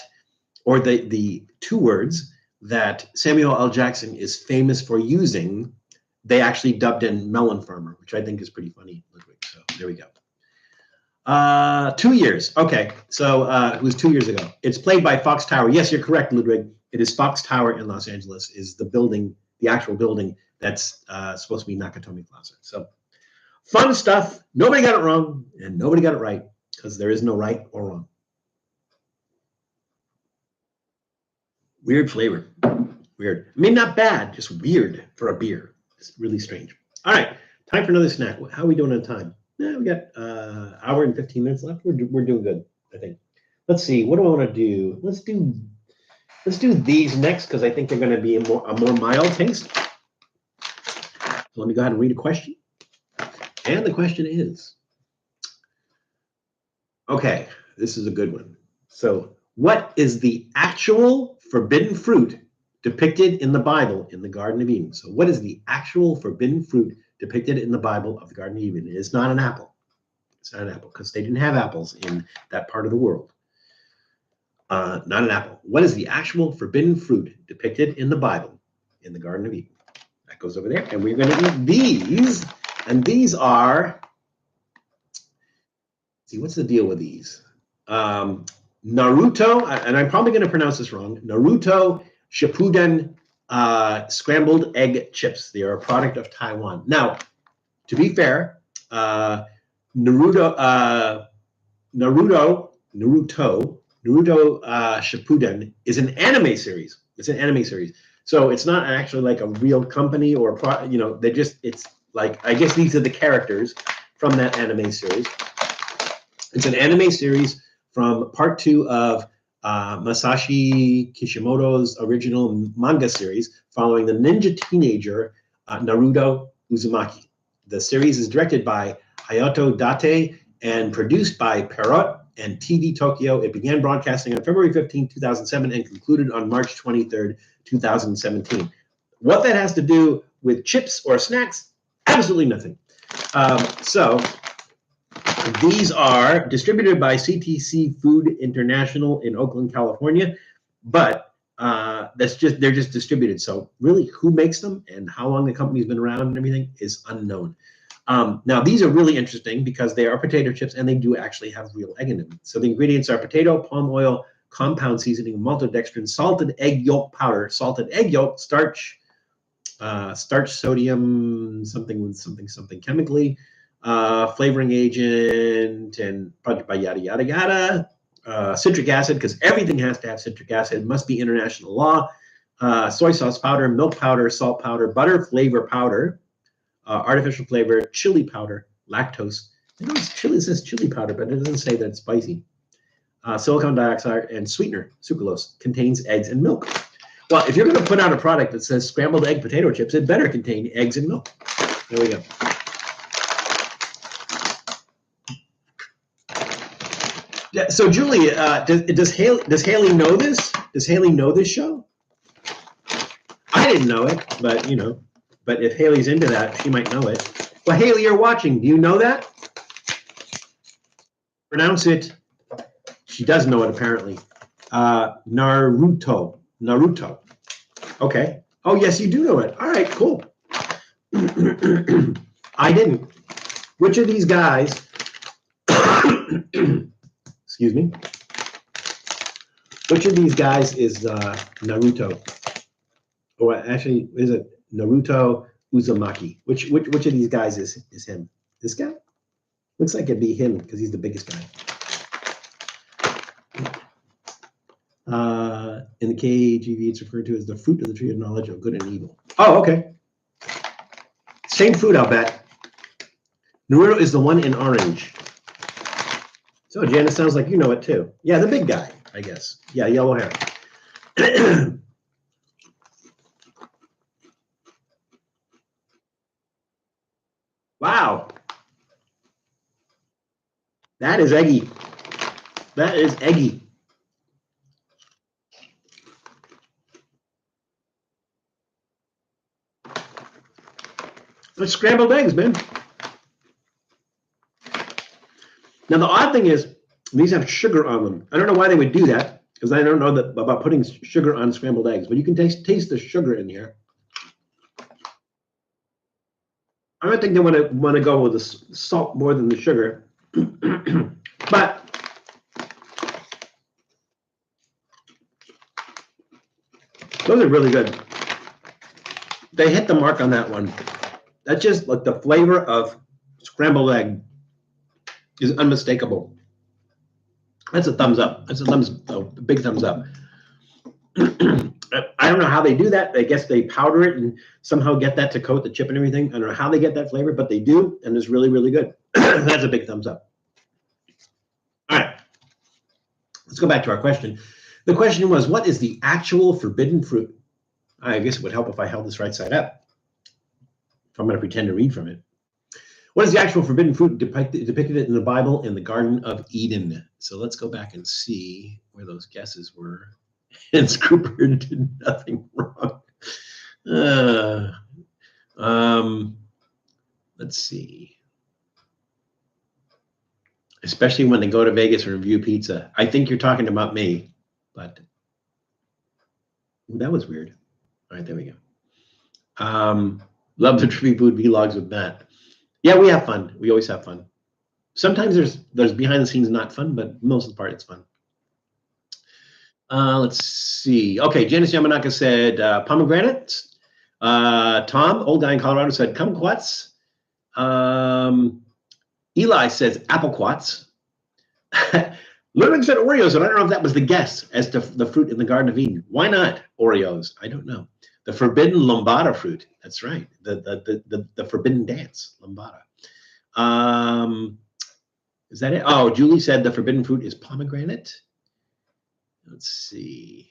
or the two words that Samuel L. Jackson is famous for using, they actually dubbed in Melon Farmer, which I think is pretty funny, Ludwig. So there we go. 2 years. Okay, so it was 2 years ago. It's played by Fox Tower. Yes, you're correct, Ludwig. It is Fox Tower in Los Angeles, is the building, the actual building that's supposed to be Nakatomi Plaza. So fun stuff. Nobody got it wrong, and nobody got it right, because there is no right or wrong. Weird flavor. Weird. I mean, not bad, just weird for a beer. It's really strange. All right, time for another snack. How are we doing on time? Yeah, we got hour and 15 minutes left. We're doing good, I think. Let's see. What do I want to do? Let's do these next because I think they're going to be a more mild taste. So let me go ahead and read a question. And the question is, okay, this is a good one. So, what is the actual forbidden fruit depicted in the Bible in the Garden of Eden? So, what is the actual forbidden fruit depicted in the Bible of the Garden of Eden? It's not an apple. It's not an apple because they didn't have apples in that part of the world. Not an apple. What is the actual forbidden fruit depicted in the Bible in the Garden of Eden? That goes over there, and we're going to eat these. And these are, see, what's the deal with these? Naruto, and I'm probably going to pronounce this wrong, Naruto Shippuden scrambled egg chips. They are a product of Taiwan. Now, to be fair, Naruto Shippuden is an anime series. It's an anime series. So it's not actually like a real company or they just, it's like, I guess these are the characters from that anime series. It's an anime series from part 2 of Masashi Kishimoto's original manga series following the ninja teenager Naruto Uzumaki. The series is directed by Hayato Date and produced by Perrot and TV Tokyo. It began broadcasting on February 15, 2007 and concluded on March 23rd, 2017. What that has to do with chips or snacks? Absolutely nothing. So these are distributed by CTC Food International in Oakland, California, but they're just distributed. So really, who makes them and how long the company's been around and everything is unknown. Now, these are really interesting because they are potato chips and they do actually have real egg in them. So the ingredients are potato, palm oil, compound seasoning, maltodextrin, salted egg yolk powder, salted egg yolk, starch, sodium, something chemically, flavoring agent, and yada, yada, yada. Citric acid, because everything has to have citric acid. It must be international law. Soy sauce powder, milk powder, salt powder, butter flavor powder, artificial flavor, chili powder, lactose. I know it says chili powder, but it doesn't say that it's spicy. Silicon dioxide and sweetener, sucralose, contains eggs and milk. Well, if you're going to put out a product that says scrambled egg potato chips, it better contain eggs and milk. There we go. Yeah, so Julie, does Haley know this? Does Haley know this show? I didn't know it, but but if Haley's into that, she might know it. Well, Haley, you're watching. Do you know that? Pronounce it. She does know it, apparently. Naruto. Okay. Oh, yes, you do know it. All right, cool. I didn't. Which of these guys, excuse me, which of these guys is Naruto? Or actually, is it Naruto Uzumaki? Which of these guys is him? This guy? Looks like it'd be him because he's the biggest guy. In the KGV, it's referred to as the fruit of the tree of knowledge of good and evil. Oh, okay. Same fruit, I'll bet. Naruto is the one in orange. So, Janice, sounds like you know it too. Yeah, the big guy, I guess. Yeah, yellow hair. Wow. That is eggy. That is eggy. It's scrambled eggs, man. Now, the odd thing is, these have sugar on them. I don't know why they would do that, because I don't know about putting sugar on scrambled eggs, but you can taste the sugar in here. I don't think they want to go with the salt more than the sugar. But those are really good. They hit the mark on that one. That's just like the flavor of scrambled egg is unmistakable. That's a thumbs up. That's a big thumbs up. I don't know how they do that. I guess they powder it and somehow get that to coat the chip and everything. I don't know how they get that flavor, but they do, and it's really, really good. That's a big thumbs up. All right, let's go back to our question. The question was, what is the actual forbidden fruit? I guess it would help if I held this right side up. If I'm going to pretend to read from it. What is the actual forbidden fruit depicted in the Bible in the Garden of Eden? So let's go back and see where those guesses were. And Scooper did nothing wrong. Let's see. Especially when they go to Vegas and review pizza. I think you're talking about me, but that was weird. All right, there we go. Love the Trippy food vlogs with Matt. Yeah, we have fun. We always have fun. Sometimes there's behind the scenes not fun, but most of the part it's fun. Let's see. Okay, Janice Yamanaka said pomegranate. Tom, old guy in Colorado, said kumquats. Eli says apricots. Ludwig said Oreos, and I don't know if that was the guess as to the fruit in the Garden of Eden. Why not Oreos? I don't know. The forbidden lambada fruit. That's right. The forbidden dance, lambada. Is that it? Oh, Julie said the forbidden fruit is pomegranate. Let's see.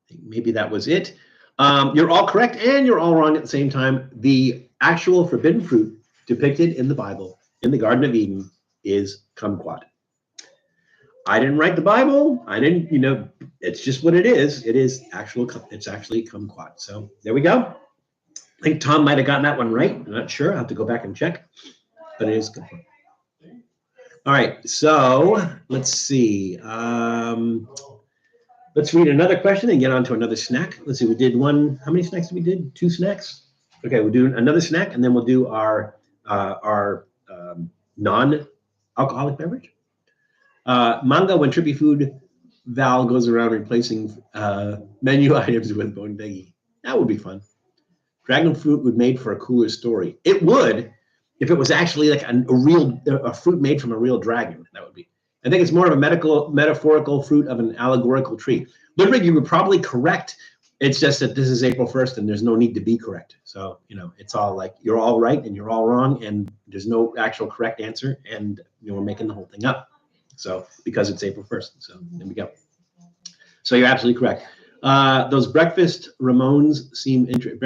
I think maybe that was it. You're all correct and you're all wrong at the same time. The actual forbidden fruit depicted in the Bible in the Garden of Eden is kumquat. I didn't write the Bible. I didn't, it's just what it is. It's actually kumquat. So there we go. I think Tom might have gotten that one right. I'm not sure. I'll have to go back and check, but it is kumquat. All right, so let's see. Let's read another question and get on to another snack. Let's see, we did one. How many snacks did we do? 2 snacks? Okay, we'll do another snack, and then we'll do our non-alcoholic beverage. Manga, when Trippy Food Val goes around replacing menu items with Bone Veggie. That would be fun. Dragon fruit would make for a cooler story. It would, if it was actually like a fruit made from a real dragon. That would be. I think it's more of a metaphorical fruit of an allegorical tree. Ludwig, you were probably correct. It's just that this is April 1st and there's no need to be correct. So, it's all like you're all right and you're all wrong and there's no actual correct answer and we're making the whole thing up. So, because it's April 1st. So, there we go. So, you're absolutely correct. Those breakfast Ramones seem interesting.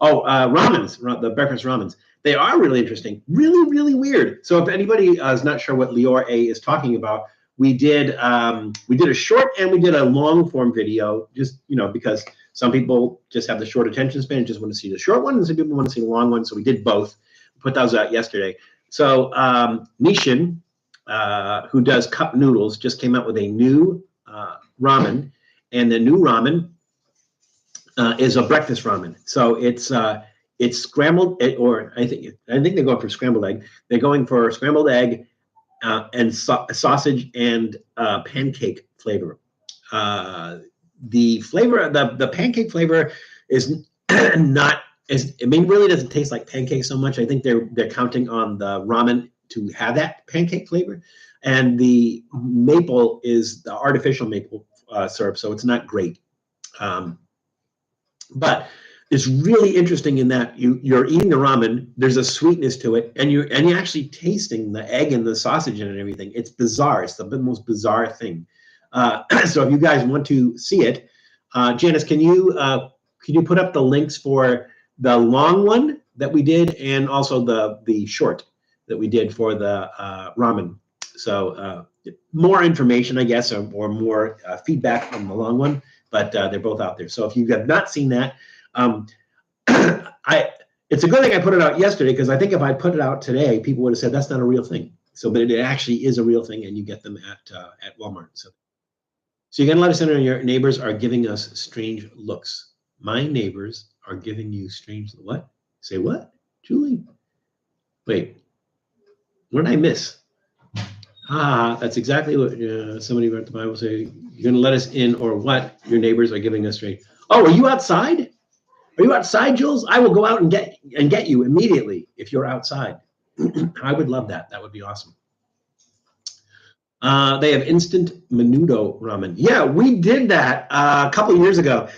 Ramens, the breakfast ramens. They are really interesting, really, really weird. So if anybody is not sure what Lior A is talking about, we did a short and we did a long form video, just because some people just have the short attention span and just want to see the short one, and some people want to see the long one. So we did both. We put those out yesterday. So Nishin, who does cup noodles, just came out with a new ramen, and the new ramen is a breakfast ramen. So it's scrambled, or I think they're going for scrambled egg. They're going for scrambled egg and sausage and pancake flavor. The flavor, the pancake flavor is not as, really doesn't taste like pancake so much. I think they're counting on the ramen to have that pancake flavor, and the maple is the artificial maple syrup, so it's not great. But it's really interesting in that you're eating the ramen. There's a sweetness to it, and you're actually tasting the egg and the sausage and everything. It's bizarre. It's the most bizarre thing. So if you guys want to see it, Janice, can you put up the links for the long one that we did and also the short that we did for the ramen? So more information, I guess, or more feedback on the long one, but they're both out there. So if you have not seen that, it's a good thing I put it out yesterday, because I think if I put it out today, people would have said that's not a real thing. So, but it actually is a real thing, and you get them at Walmart. So you're gonna let us know your neighbors are giving us strange looks. My neighbors are giving you strange what? Say what, Julie? Wait, what did I miss? That's exactly what somebody wrote the Bible say. You're gonna let us in, or what? Your neighbors are giving us strange. Oh, are you outside? Are you outside, Jules? I will go out and get you immediately if you're outside. I would love that. That would be awesome. They have instant menudo ramen. Yeah, we did that a couple of years ago.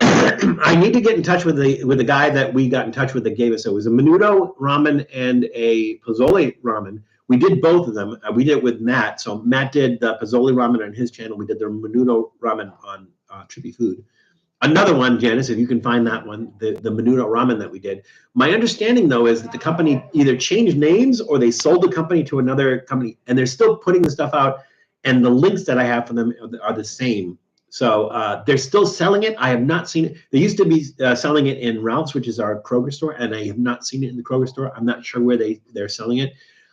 I need to get in touch with the guy that we got in touch with that gave us. It was a menudo ramen and a pozole ramen. We did both of them. We did it with Matt. So Matt did the pozole ramen on his channel. We did the menudo ramen on Trippy Food. Another one, Janice, if you can find that one, the menudo ramen that we did. My understanding, though, is that the company either changed names or they sold the company to another company, and they're still putting the stuff out, and the links that I have for them are the same. So they're still selling it. I have not seen it. They used to be selling it in Ralph's, which is our Kroger store, and I have not seen it in the Kroger store. I'm not sure where they're selling it.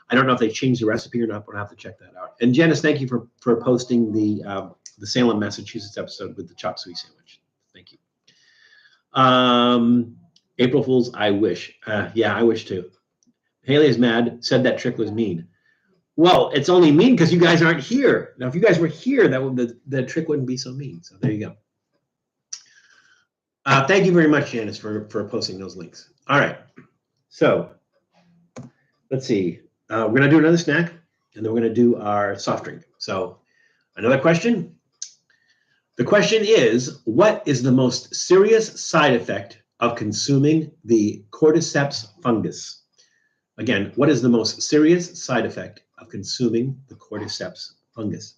I don't know if they changed the recipe or not, but I'll have to check that out. And Janice, thank you for posting the Salem, Massachusetts episode with the chop suey sandwich. Thank you. April Fools, I wish. Yeah, I wish too. Haley is mad, said that trick was mean. Well, it's only mean because you guys aren't here. Now, if you guys were here, the trick wouldn't be so mean. So there you go. Thank you very much, Janice, for posting those links. All right. So let's see. We're going to do another snack, and then we're going to do our soft drink. So another question. The question is, what is the most serious side effect of consuming the cordyceps fungus? Again, what is the most serious side effect of consuming the cordyceps fungus?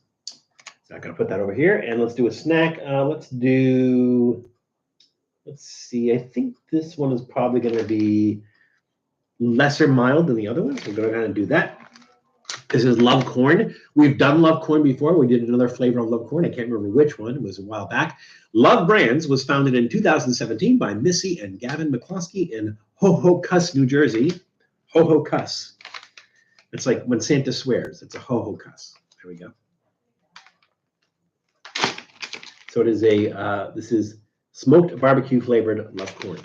So I'm going to put that over here, and let's do a snack. Let's see. I think this one is probably going to be lesser mild than the other one. So we're going to do that. This is Love Corn. We've done Love Corn before. We did another flavor of Love Corn. I can't remember which one. It was a while back. Love Brands was founded in 2017 by Missy and Gavin McCloskey in Ho-Ho-Cuss, New Jersey. Ho-Ho-Cuss. It's like when Santa swears. It's a Ho-Ho-Cuss. There we go. So it is this is smoked barbecue flavored Love Corn.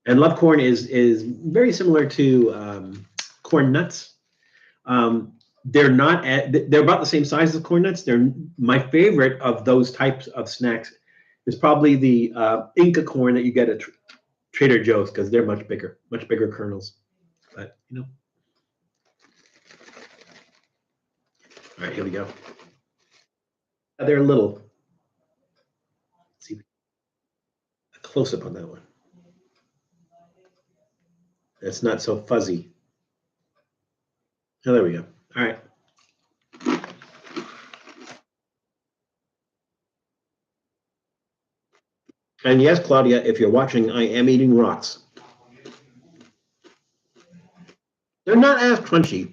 And Love Corn is very similar to corn nuts. They're about the same size as corn nuts. They're my favorite of those types of snacks is probably the Inca corn that you get at Trader Joe's because they're much bigger kernels. But you know. All right, here we go. They're little. Let's see a close up on that one. It's not so fuzzy. Oh, there we go. All right. And yes, Claudia, if you're watching, I am eating rocks. They're not as crunchy.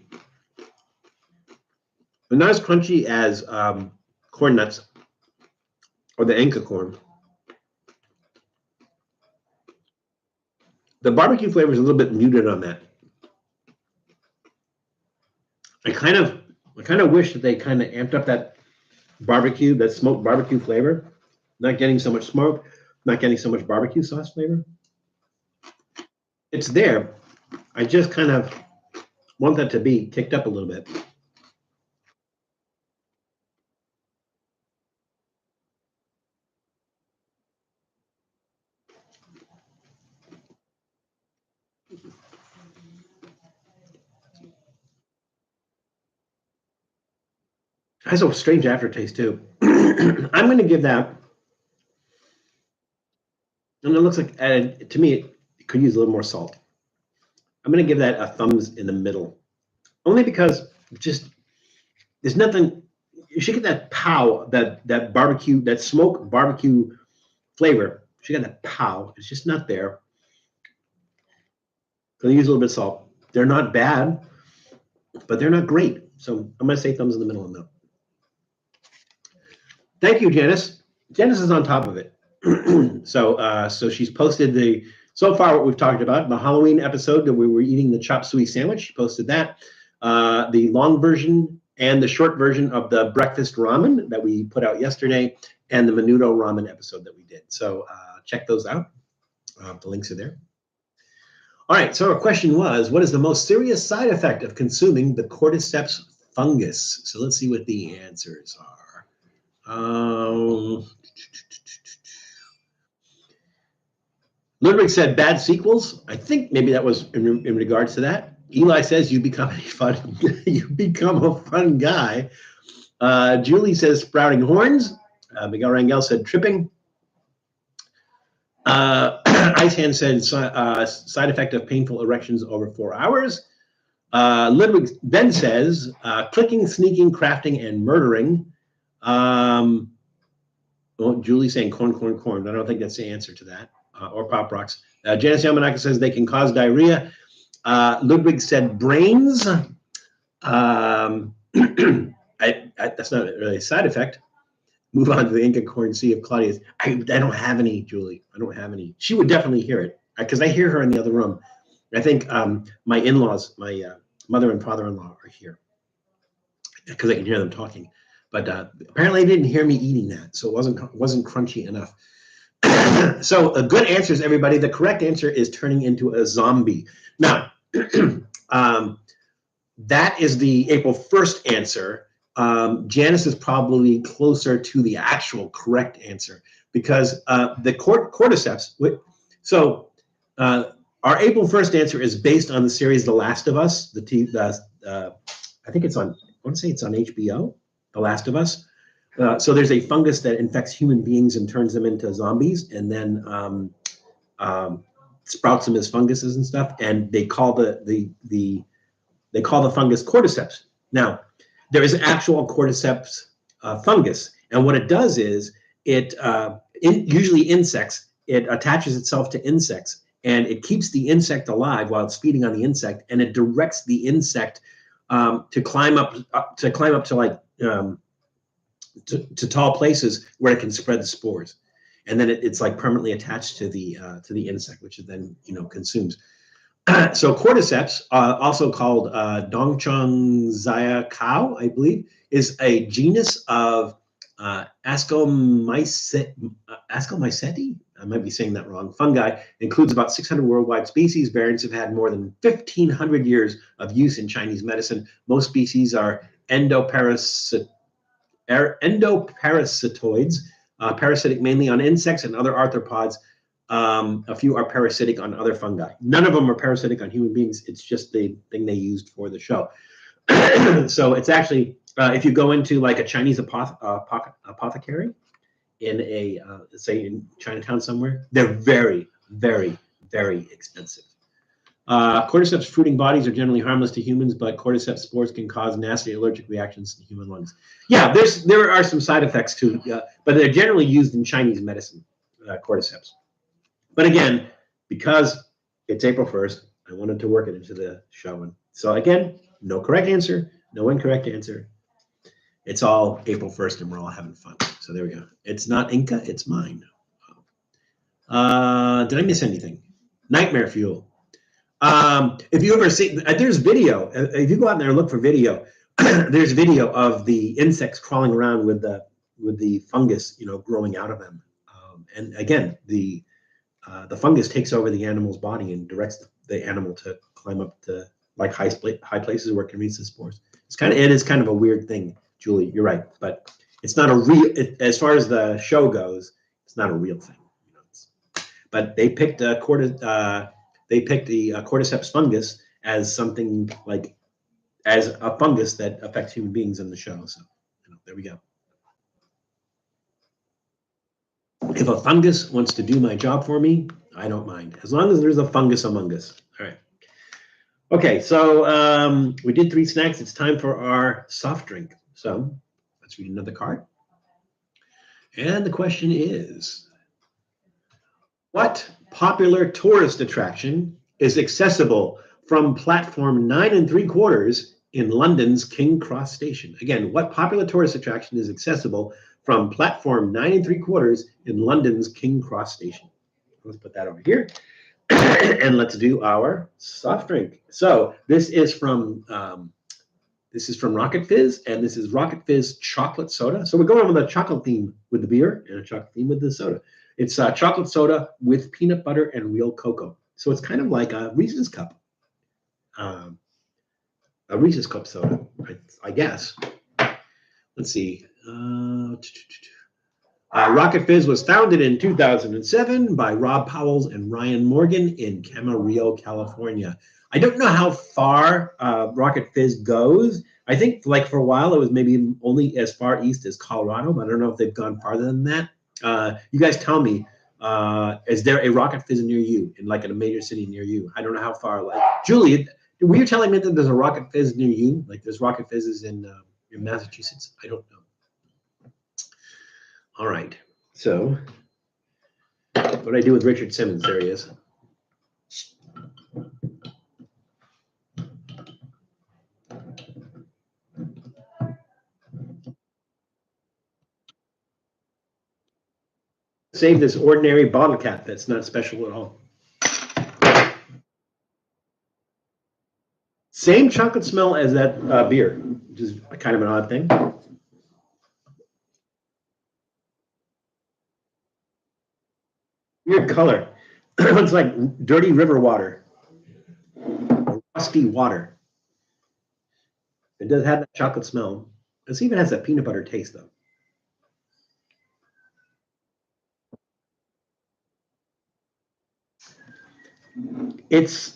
They're not as crunchy as corn nuts or the Inca corn. The barbecue flavor is a little bit muted on that. I kind of wish that they kind of amped up that barbecue, that smoked barbecue flavor. Not getting so much smoke, not getting so much barbecue sauce flavor. It's there. I just kind of want that to be kicked up a little bit. It has a strange aftertaste too. I'm going to give that, and it looks like to me it could use a little more salt. I'm going to give that a thumbs in the middle, only because just there's nothing. You should get that pow, that barbecue, that smoked barbecue flavor. You should get that pow. It's just not there. So they use a little bit of salt. They're not bad, but they're not great. So I'm going to say thumbs in the middle on that. Thank you, Janice. Janice is on top of it. So she's posted so far what we've talked about, the Halloween episode that we were eating the chop suey sandwich. She posted that. The long version and the short version of the breakfast ramen that we put out yesterday, and the menudo ramen episode that we did. So check those out. The links are there. All right, so our question was, what is the most serious side effect of consuming the cordyceps fungus? So let's see what the answers are. Ludwig said bad sequels. I think maybe that was in regards to that. Eli says you become a fun you become a fun guy. Julie says sprouting horns. Miguel Rangel said tripping. Ice Hand said side effect of painful erections over 4 hours. Ludwig then says clicking, sneaking, crafting, and murdering. Well, Julie's saying corn, corn, corn. I don't think that's the answer to that. Or Pop Rocks. Janice Yamanaka says they can cause diarrhea. Ludwig said brains. That's not really a side effect. Move on to the Inca corn. See if Claudia's. I don't have any, Julie. I don't have any. She would definitely hear it because I hear her in the other room. I think my in-laws, my mother and father-in-law are here because I can hear them talking. But apparently, they didn't hear me eating that, so it wasn't crunchy enough. So, good answers, everybody. The correct answer is turning into a zombie. Now, that is the April 1st answer. Janice is probably closer to the actual correct answer because the cordyceps. So our April 1st answer is based on the series The Last of Us. I think it's on. I want to say it's on HBO. The Last of Us. So there's a fungus that infects human beings and turns them into zombies, and then sprouts them as funguses and stuff. And they call the fungus cordyceps. Now, there is actual cordyceps fungus, and what it does is it usually insects. It attaches itself to insects, and it keeps the insect alive while it's feeding on the insect, and it directs the insect to climb up to like to tall places where it can spread the spores, and then it's like permanently attached to the insect, which it then consumes. So cordyceps, also called Dongchong cow, I believe, is a genus of Ascomyceti. I might be saying that wrong. Fungi. Includes about 600 worldwide species. Variants have had more than 1,500 years of use in Chinese medicine. Most species are endoparasitoids, parasitic mainly on insects and other arthropods. A few are parasitic on other fungi. None of them are parasitic on human beings. It's just the thing they used for the show. So it's actually, if you go into like a Chinese apothecary in a, say in Chinatown somewhere, they're very, very, very expensive. Cordyceps fruiting bodies are generally harmless to humans, but cordyceps spores can cause nasty allergic reactions to human lungs. Yeah, there are some side effects too, but they're generally used in Chinese medicine, cordyceps. But again, because it's April 1st, I wanted to work it into the show. And so again, no correct answer, no incorrect answer. It's all April 1st and we're all having fun. So there we go. It's not Inca, it's mine. Did I miss anything? Nightmare fuel. If you ever see, there's video. If you go out there and look for video, there's video of the insects crawling around with the fungus, growing out of them. And again, the fungus takes over the animal's body and directs the animal to climb up to like high places where it can reach the spores. It is kind of a weird thing, Julie. You're right, but it's not a real. As far as the show goes, it's not a real thing. But they picked the cordyceps fungus as something like as a fungus that affects human beings in the show. So there we go. If a fungus wants to do my job for me, I don't mind, as long as there's a fungus among us. All right. Okay, so we did 3 snacks. It's time for our soft drink. So let's read another card. And the question is, what popular tourist attraction is accessible from platform 9 3/4 in London's King Cross Station? Again, what popular tourist attraction is accessible from platform 9 3/4 in London's King Cross Station? Let's put that over here. And let's do our soft drink. So this is from Rocket Fizz, and this is Rocket Fizz chocolate soda. So we're going with a chocolate theme with the beer and a chocolate theme with the soda. It's chocolate soda with peanut butter and real cocoa. So it's kind of like a Reese's cup. A Reese's cup soda, I guess. Let's see. Rocket Fizz was founded in 2007 by Rob Powell and Ryan Morgan in Camarillo, California. I don't know how far Rocket Fizz goes. I think like for a while it was maybe only as far east as Colorado, but I don't know if they've gone farther than that. You guys tell me, is there a Rocket Fizz near you, in like in a major city near you? I don't know how far. Like Julie, were you telling me that there's a Rocket Fizz near you? Like there's Rocket Fizzes in Massachusetts? I don't know. All right, so what do I do with Richard Simmons? There he is. Save this ordinary bottle cap that's not special at all. Same chocolate smell as that beer, which is kind of an odd thing. Weird color. It's like dirty river water, rusty water. It does have that chocolate smell. It even has that peanut butter taste, though. It's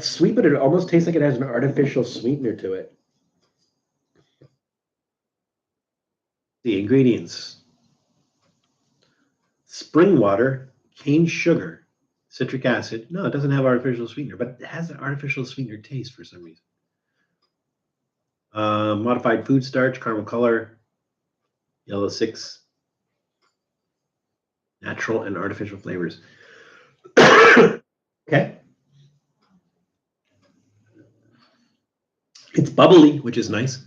sweet, but it almost tastes like it has an artificial sweetener to it. The ingredients: spring water, cane sugar, citric acid. No, it doesn't have artificial sweetener, but it has an artificial sweetener taste for some reason. Modified food starch, caramel color, yellow 6, natural and artificial flavors. Okay. It's bubbly, which is nice.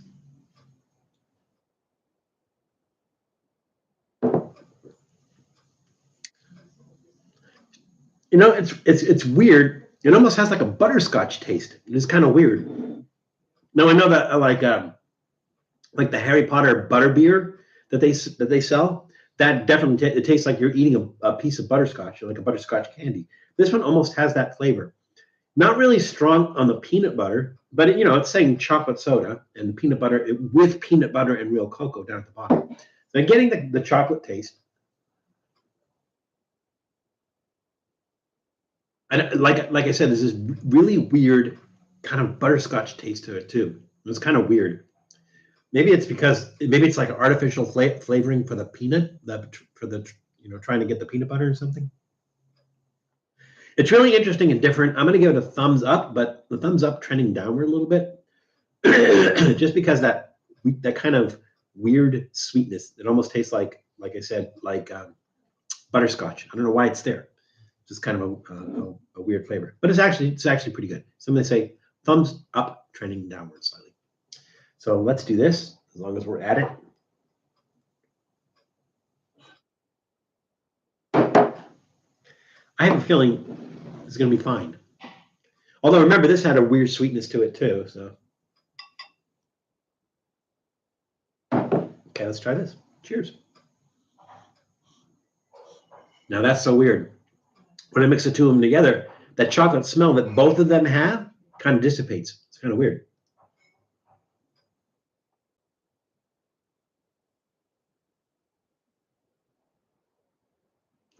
You know, it's weird. It almost has like a butterscotch taste. It's kind of weird. Now I know that like the Harry Potter butterbeer that they sell, that definitely it tastes like you're eating a piece of butterscotch, like a butterscotch candy. This one almost has that flavor. Not really strong on the peanut butter, but it's saying chocolate soda and peanut butter with peanut butter and real cocoa down at the bottom. So I'm getting the chocolate taste. And like I said, there's this really weird kind of butterscotch taste to it too. It's kind of weird. Maybe it's like artificial flavoring for the peanut, for the trying to get the peanut butter or something. It's really interesting and different. I'm going to give it a thumbs up, but the thumbs up trending downward a little bit, just because that kind of weird sweetness. It almost tastes like I said, like butterscotch. I don't know why it's there. Just kind of a weird flavor, but it's actually pretty good. So I'm going to say thumbs up, trending downward slightly. So let's do this as long as we're at it. I have a feeling it's going to be fine. Although remember, this had a weird sweetness to it too. So okay, let's try this. Cheers. Now that's so weird. When I mix the two of them together, that chocolate smell that both of them have kind of dissipates. It's kind of weird.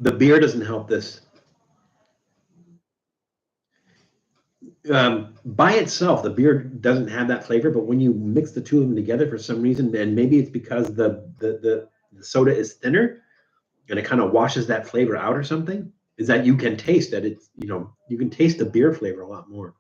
The beer doesn't help this. By itself, the beer doesn't have that flavor, but when you mix the two of them together for some reason, and maybe it's because the soda is thinner and it kind of washes that flavor out or something, is that you can taste that it's, you can taste the beer flavor a lot more.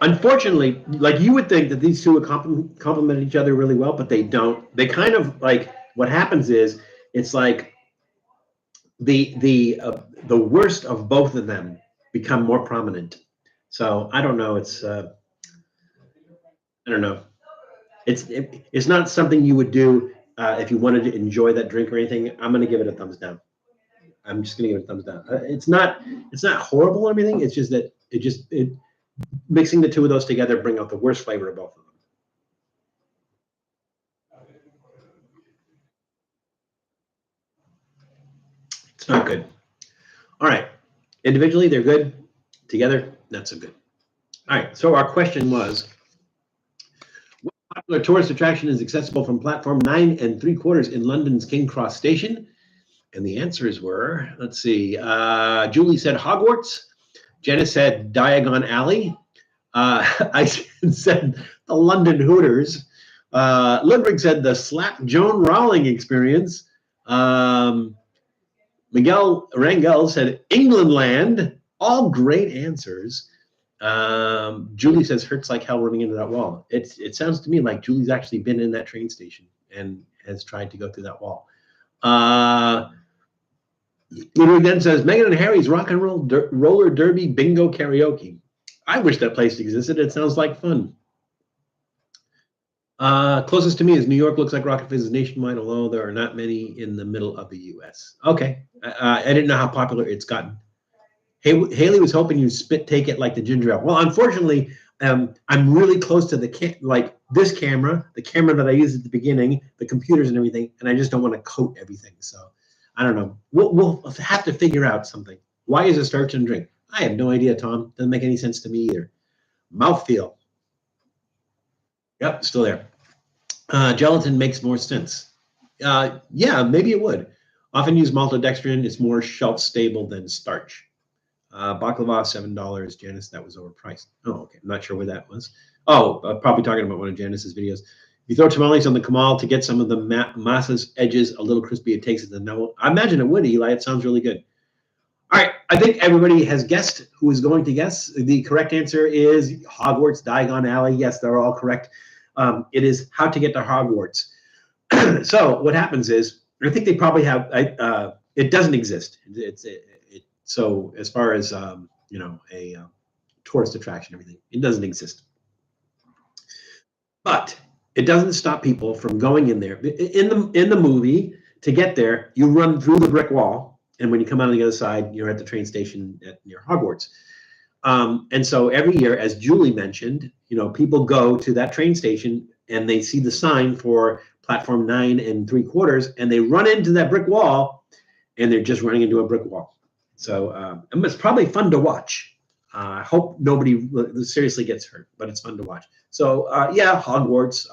Unfortunately, like you would think that these two would complement each other really well, but they don't. They kind of like, what happens is it's like the worst of both of them become more prominent. So I don't know. It's I don't know. It's not something you would do if you wanted to enjoy that drink or anything. I'm going to give it a thumbs down. I'm just going to give it a thumbs down. It's not horrible or anything. It's just that it mixing the two of those together bring out the worst flavor of both of them. It's not good. All right. Individually, they're good. Together, not so good. All right, so our question was, what popular tourist attraction is accessible from platform 9 3/4 in London's King Cross Station? And the answers were, let's see, Julie said Hogwarts. Janice said Diagon Alley. I said the London Hooters. Ludwig said the Slap Joan Rowling experience. Miguel Rangel said Englandland. All great answers. Julie says hurts like hell running into that wall. It sounds to me like Julie's actually been in that train station and has tried to go through that wall. Ludwig then says Megan and Harry's Rock and Roller Derby Bingo Karaoke. I wish that place existed. It sounds like fun. Closest to me is New York. Looks like Rocket Fizz is nationwide, although there are not many in the middle of the U.S. Okay, I didn't know how popular it's gotten. Haley was hoping you spit take it like the ginger ale. Well, unfortunately, I'm really close to this camera, the camera that I used at the beginning, the computers and everything, and I just don't want to coat everything. So I don't know. We'll have to figure out something. Why is it starch and drink? I have no idea, Tom. Doesn't make any sense to me either. Mouthfeel. Yep, still there. Gelatin makes more sense. Yeah, maybe it would. Often use maltodextrin. It's more shelf stable than starch. Baklava, $7. Janice, that was overpriced. Oh, okay. I'm not sure where that was. Oh, probably talking about one of Janice's videos. If you throw tamales on the kamal to get some of the massa's edges a little crispy, it takes it to no. I imagine it would, Eli. It sounds really good. All right, I think everybody has guessed who is going to guess. The correct answer is Hogwarts, Diagon Alley. Yes, they're all correct. It is how to get to Hogwarts. So what happens is, I think they probably have, it doesn't exist. So as far as, a tourist attraction, everything, it doesn't exist. But it doesn't stop people from going in there. In the movie, to get there, you run through the brick wall. And when you come out on the other side, you're at the train station near Hogwarts. And so every year, as Julie mentioned, people go to that train station and they see the sign for platform 9 3/4, and they run into that brick wall, and they're just running into a brick wall. So it's probably fun to watch. I hope nobody seriously gets hurt, but it's fun to watch. So yeah, Hogwarts,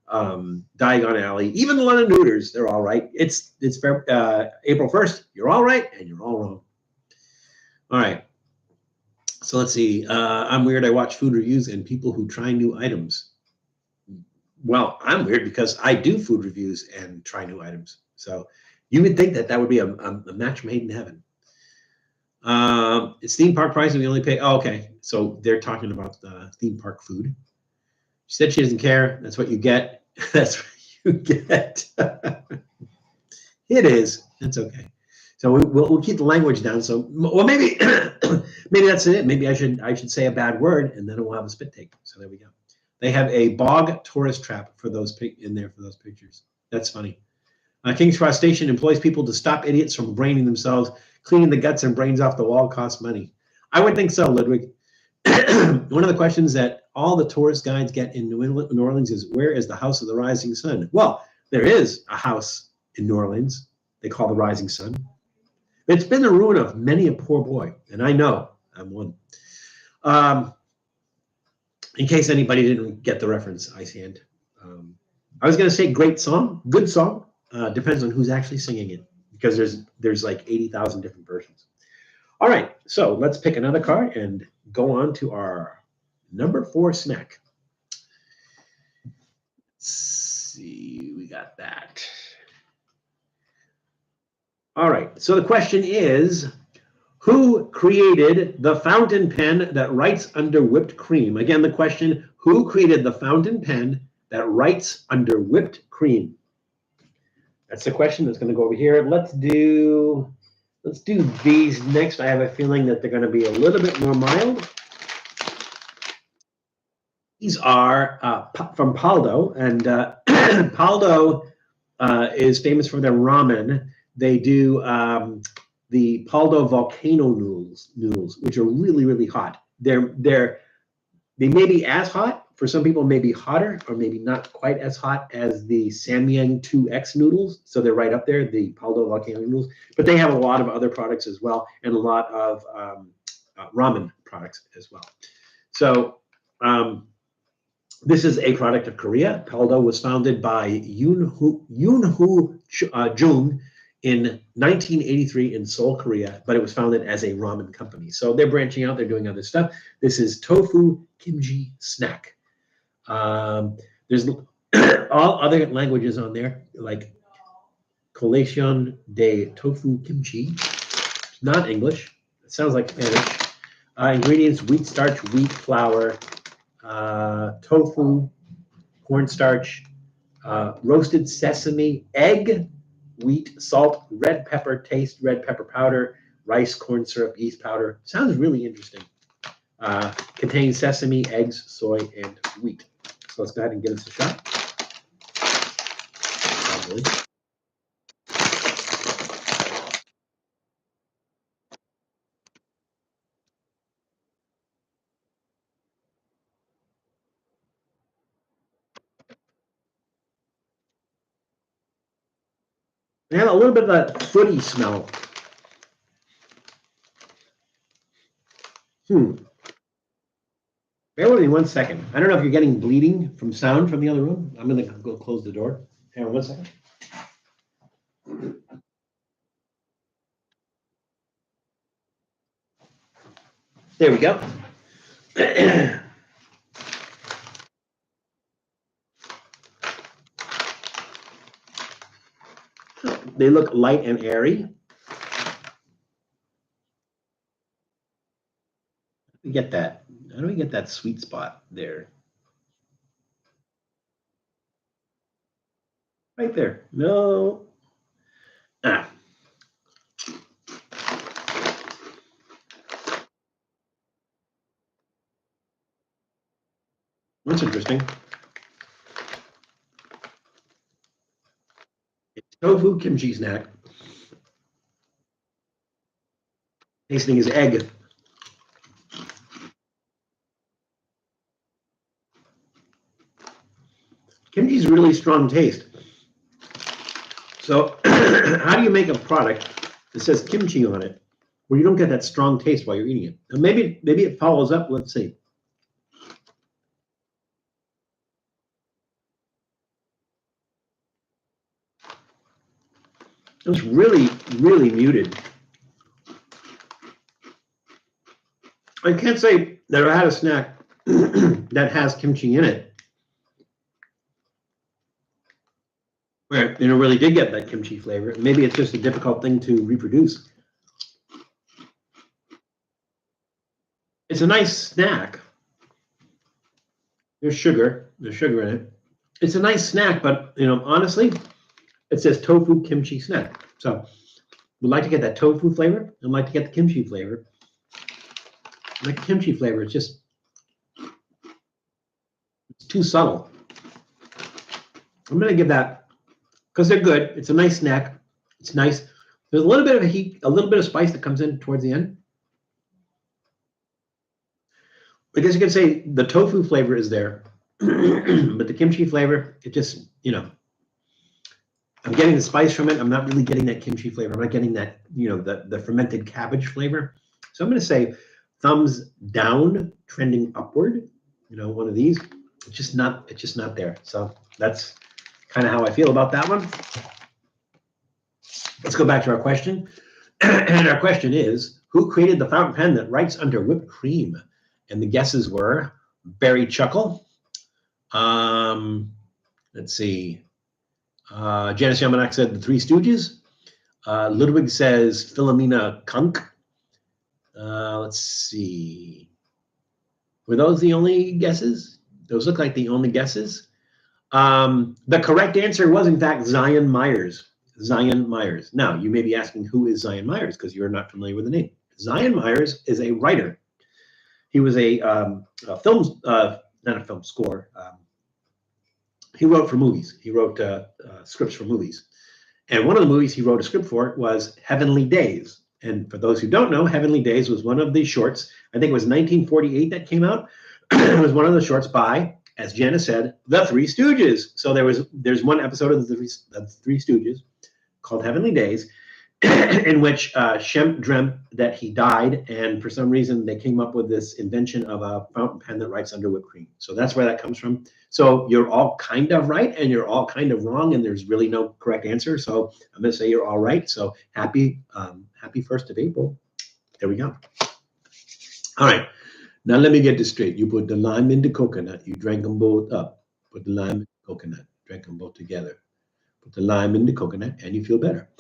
Diagon Alley, even the London Hooters, they're all right. It's April 1st, you're all right, and you're all wrong. All right. So let's see. I'm weird. I watch food reviews and people who try new items. Well, I'm weird because I do food reviews and try new items. So you would think that would be a match made in heaven. It's theme park price and we only pay. Oh, okay. So they're talking about the theme park food. She said she doesn't care. That's what you get. That's what you get. It is. That's okay. So we'll keep the language down. So maybe maybe that's it. Maybe I should say a bad word and then we'll have a spit take. So there we go. They have a bog tourist trap for those in there for those pictures. That's funny. King's Cross Station employs people to stop idiots from braining themselves. Cleaning the guts and brains off the wall costs money. I would think so, Ludwig. One of the questions that all the tourist guides get in New Orleans is, where is the House of the Rising Sun? Well, there is a house in New Orleans they call the Rising Sun. It's been the ruin of many a poor boy, and I know I'm one. In case anybody didn't get the reference, Ice Hand. I was going to say great song, good song. Depends on who's actually singing it, because there's like 80,000 different versions. All right, so let's pick another card and go on to our number 4 snack. Let's see, we got that. All right, so the question is, who created the fountain pen that writes under whipped cream? Again, the question, who created the fountain pen that writes under whipped cream? That's the question that's going to go over here. Let's do these next. I have a feeling that they're going to be a little bit more mild. These are from Paldo, and Paldo is famous for their ramen. They do the Paldo volcano noodles, which are really, really hot. They may be as hot. For some people, maybe hotter or maybe not quite as hot as the Samyang 2X noodles. So they're right up there, the Paldo volcano noodles. But they have a lot of other products as well, and a lot of ramen products as well. So this is a product of Korea. Paldo was founded by Yoon-hoo Jung in 1983 in Seoul, Korea, but it was founded as a ramen company. So they're branching out. They're doing other stuff. This is tofu kimchi snack. There's all other languages on there, like collation de tofu kimchi. Not English. It sounds like Spanish. Ingredients: wheat starch, wheat flour, tofu, cornstarch, roasted sesame, egg, wheat, salt, red pepper taste, red pepper powder, rice, corn syrup, yeast powder. Sounds really interesting. Contains sesame, eggs, soy, and wheat. So let's go ahead and give this a shot. Probably. They have a little bit of that footy smell. Bear with me 1 second. I don't know if you're getting bleeding from sound from the other room. I'm going to go close the door. Hang on 1 second. There we go. They look light and airy. We get that. How do we get that sweet spot there? Right there. No. Ah. That's interesting. It's tofu kimchi snack. Tasting is egg. Kimchi's really strong taste. So how do you make a product that says kimchi on it where you don't get that strong taste while you're eating it? And maybe it follows up. Let's see. It's really, really muted. I can't say that I had a snack that has kimchi in it where really did get that kimchi flavor. Maybe it's just a difficult thing to reproduce. It's a nice snack. There's sugar in it. It's a nice snack, but honestly, it says tofu kimchi snack. So we'd like to get that tofu flavor. I'd like to get the kimchi flavor. Like kimchi flavor, it's too subtle. I'm gonna give that, because they're good. It's a nice snack. It's nice. There's a little bit of a heat, a little bit of spice that comes in towards the end. I guess you could say the tofu flavor is there, but the kimchi flavor, it just, I'm getting the spice from it. I'm not really getting that kimchi flavor. I'm not getting that, the fermented cabbage flavor. So I'm going to say thumbs down, trending upward. One of these. It's just not there. So that's kind of how I feel about that one. Let's go back to our question. And our question is, who created the fountain pen that writes under whipped cream? And the guesses were Barry Chuckle. Let's see. Janice Yamanak said the Three Stooges. Ludwig says Philomena Kunk. Let's see. Were those the only guesses? Those look like the only guesses. The correct answer was, in fact, Zion Myers. Zion Myers. Now, you may be asking, who is Zion Myers? Because you're not familiar with the name. Zion Myers is a writer. He was a film, not a film score. He wrote for movies. He wrote scripts for movies. And one of the movies he wrote a script for was Heavenly Days. And for those who don't know, Heavenly Days was one of the shorts. I think it was 1948 that came out. It was one of the shorts by, as Janice said, the Three Stooges. So there's one episode of the Three Stooges called Heavenly Days. in which Shemp dreamt that he died, and for some reason they came up with this invention of a fountain pen that writes under whipped cream. So that's where that comes from. So you're all kind of right, and you're all kind of wrong, and there's really no correct answer. So I'm going to say you're all right. So happy 1st of April. There we go. All right. Now let me get this straight. You put the lime in the coconut. You drank them both up. Put the lime in the coconut. Drank them both together. Put the lime in the coconut, and you feel better.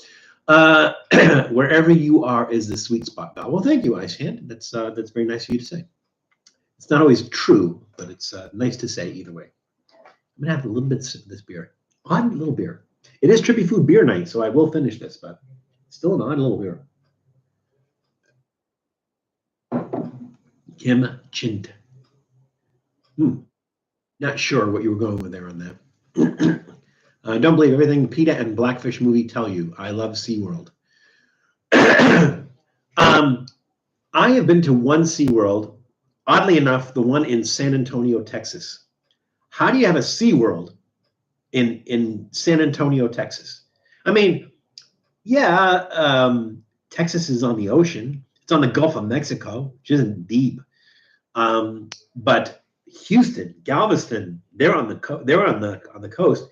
Wherever you are is the sweet spot. Well, thank you, Ice Hand. That's very nice of you to say. It's not always true, but it's nice to say either way. I'm gonna have a little bit of this beer. Odd little beer. It is Trippy Food Beer Night, so I will finish this, but still an odd little beer. Kimchi. Not sure what you were going with there on that. I don't believe everything PETA and Blackfish movie tell you. I love SeaWorld. I have been to one SeaWorld, oddly enough, the one in San Antonio, Texas. How do you have a SeaWorld in San Antonio, Texas? I mean, yeah, Texas is on the ocean. It's on the Gulf of Mexico, which isn't deep. But Houston, Galveston, they're on the coast.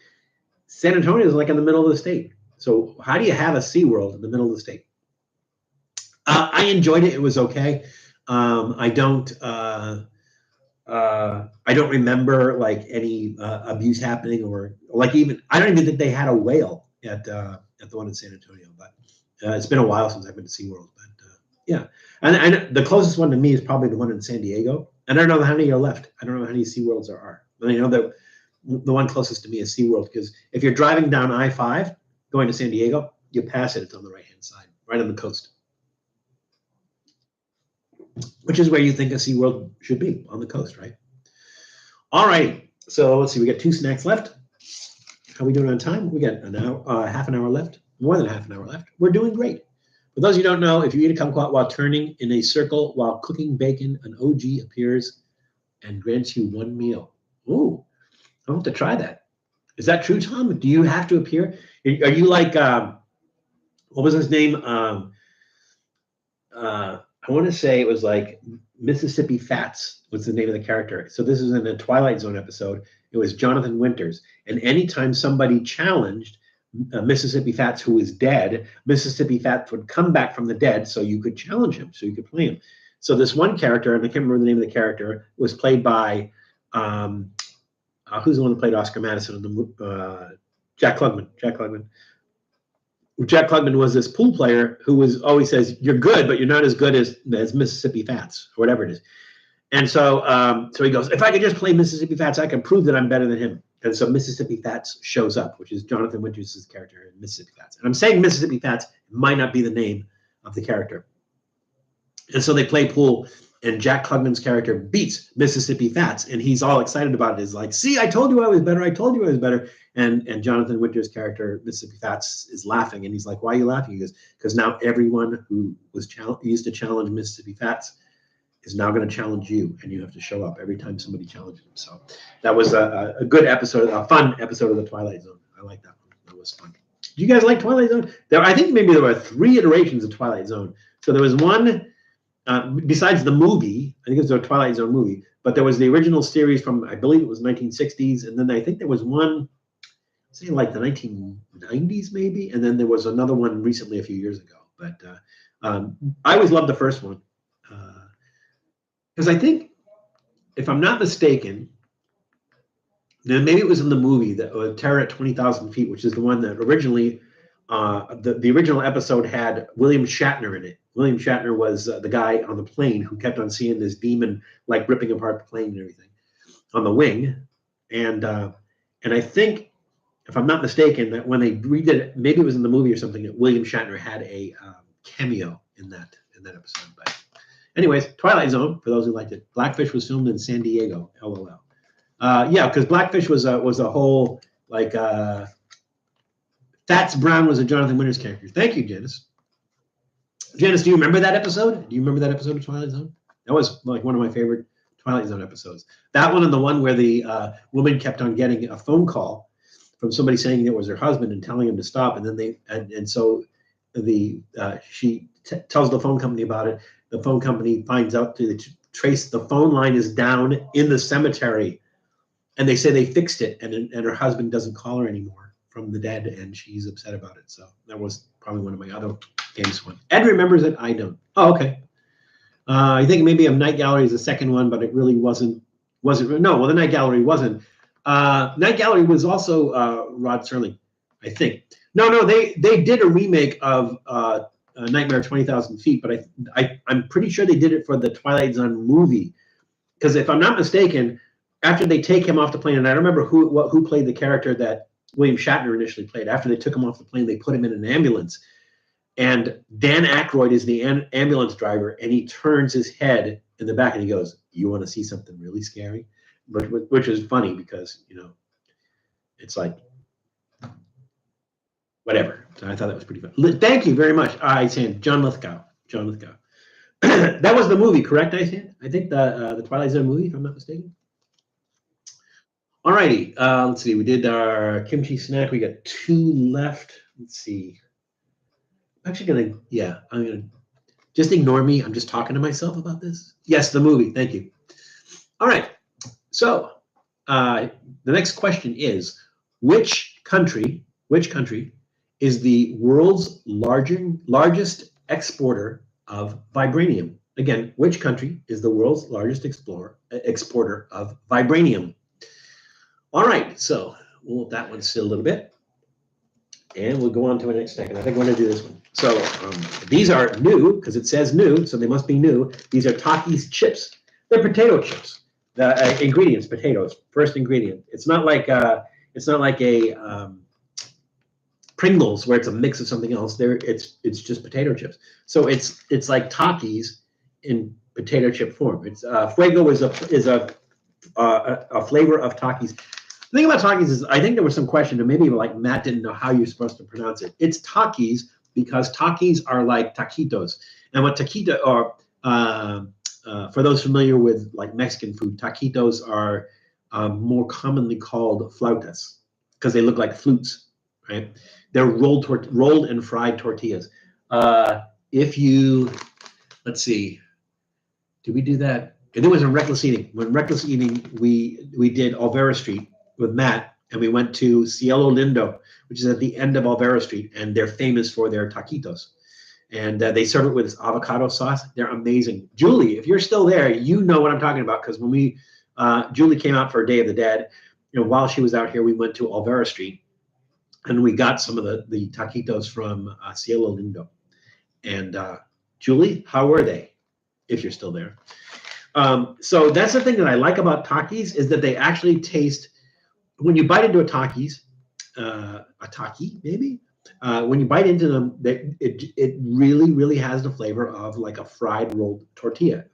San Antonio is like in the middle of the state. So how do you have a SeaWorld in the middle of the state? I enjoyed it. It was okay. I don't remember like any abuse happening, or like even I don't even think they had a whale at the one in San Antonio. But it's been a while since I've been to SeaWorld. But yeah, and the closest one to me is probably the one in San Diego. And I don't know how many are left. I don't know how many SeaWorlds there are. But I know that the one closest to me is SeaWorld, because if you're driving down I-5 going to San Diego, you pass it. It's on the right-hand side, right on the coast, which is where you think a SeaWorld should be, on the coast, right? All right. So let's see. We got 2 snacks left. How are we doing on time? We got an hour, half an hour left, more than half an hour left. We're doing great. For those of you who don't know, if you eat a kumquat while turning in a circle while cooking bacon, an OG appears and grants you 1 meal. Ooh. I want to try that. Is that true, Tom? Do you have to appear? Are you like, what was his name? I want to say it was like Mississippi Fats was the name of the character. So this is in a Twilight Zone episode. It was Jonathan Winters. And anytime somebody challenged Mississippi Fats, who was dead, Mississippi Fats would come back from the dead, so you could challenge him, so you could play him. So this one character, and I can't remember the name of the character, was played by... who's the one that played Oscar Madison? Jack Klugman. Jack Klugman was this pool player who always says, "You're good, but you're not as good as Mississippi Fats," or whatever it is. And so, so he goes, "If I could just play Mississippi Fats, I can prove that I'm better than him." And so Mississippi Fats shows up, which is Jonathan Winters' character in Mississippi Fats. And I'm saying Mississippi Fats might not be the name of the character. And so they play pool, and Jack Klugman's character beats Mississippi Fats, and he's all excited about it. He's like, "See, I told you I was better. I told you I was better." And Jonathan Winters' character, Mississippi Fats, is laughing, and he's like, "Why are you laughing?" He goes, "Because now everyone who used to challenge Mississippi Fats is now going to challenge you, and you have to show up every time somebody challenges him." So that was a good episode, a fun episode of the Twilight Zone. I like that one. That was fun. Do you guys like Twilight Zone? I think maybe there were 3 iterations of Twilight Zone. So there was one. Besides the movie, I think it was a Twilight Zone movie, but there was the original series from, I believe it was 1960s, and then I think there was one, say like the 1990s maybe, and then there was another one recently a few years ago. But I always loved the first one, because I think, if I'm not mistaken, then maybe it was in the movie, that Terror at 20,000 Feet, which is the one that originally, the original episode had William Shatner in it. William Shatner was the guy on the plane who kept on seeing this demon like ripping apart the plane and everything on the wing. And I think, if I'm not mistaken, that when they redid it, maybe it was in the movie or something, that William Shatner had a cameo in that episode. But anyways, Twilight Zone, for those who liked it. Blackfish was filmed in San Diego, LOL. Yeah, because Blackfish was a whole, like, Fats Brown was a Jonathan Winters character. Thank you, Janice. Janice, do you remember that episode? Do you remember that episode of Twilight Zone? That was like one of my favorite Twilight Zone episodes. That one and the one where the woman kept on getting a phone call from somebody saying it was her husband and telling him to stop, and then so she tells the phone company about it. The phone company finds out to trace the phone line is down in the cemetery, and they say they fixed it, and her husband doesn't call her anymore from the dead, and she's upset about it. So that was probably one of my other famous ones. Ed remembers it. I don't. Oh, okay. I think maybe a Night Gallery is the second one, but it really wasn't. No, well, the Night Gallery wasn't. Night Gallery was also Rod Serling, I think. No, they did a remake of Nightmare 20,000 Feet, but I'm pretty sure they did it for the Twilight Zone movie, because if I'm not mistaken, after they take him off the plane, and I don't remember who played the character that William Shatner initially played. After they took him off the plane, they put him in an ambulance, and Dan Aykroyd is the ambulance driver, and he turns his head in the back and he goes, "You want to see something really scary?" Which is funny because, you know, it's like, whatever. So I thought that was pretty fun. Thank you very much. I said John Lithgow. John Lithgow. That was the movie, correct? I think the Twilight Zone movie, if I'm not mistaken. All righty. Let's see. We did our kimchi snack. We got 2 left. Let's see. I'm actually I'm gonna just ignore me. I'm just talking to myself about this. Yes, the movie. Thank you. All right. So the next question is, which country is the world's largest exporter of vibranium? Again, which country is the world's largest exporter of vibranium? All right, so we'll let that one sit a little bit, and we'll go on to the next second. I think we're going to do this one. So these are new, because it says new, so they must be new. These are Takis chips. They're potato chips. The ingredients: potatoes. First ingredient. It's not like a Pringles where it's a mix of something else. It's just potato chips. So it's like Takis in potato chip form. It's Fuego is a flavor of Takis. The thing about Takis is, I think there was some question, and maybe like Matt didn't know how you're supposed to pronounce it. It's Takis because Takis are like taquitos, and what taquito are, for those familiar with like Mexican food, taquitos are more commonly called flautas because they look like flutes, right? They're rolled and fried tortillas. Let's see, did we do that? And it was in Reckless Eating. When Reckless Eating, we did Olvera Street with Matt, and we went to Cielo Lindo, which is at the end of Olvera Street, and they're famous for their taquitos. And they serve it with this avocado sauce. They're amazing. Julie, if you're still there, you know what I'm talking about, because when Julie came out for a Day of the Dead, you know, while she was out here, we went to Olvera Street, and we got some of the taquitos from Cielo Lindo. And Julie, how were they? If you're still there. So that's the thing that I like about Takis, is that they actually taste, when you bite into a Takis, a Taki maybe, when you bite into them, it really, really has the flavor of like a fried rolled tortilla,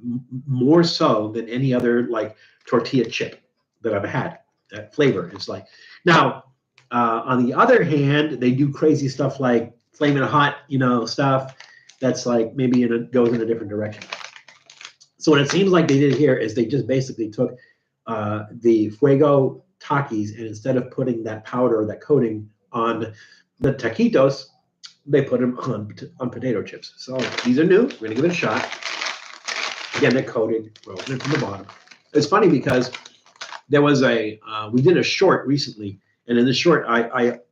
more so than any other like tortilla chip that I've had. That flavor is like, now, on the other hand, they do crazy stuff like flaming hot, you know, stuff that's like maybe goes in a different direction. So what it seems like they did here is they just basically took the Fuego Takis, and instead of putting that powder, that coating on the taquitos, they put them on potato chips. So these are new. We're going to give it a shot. Again, they're coated. We're opening it from the bottom. It's funny because there was we did a short recently, and in the short,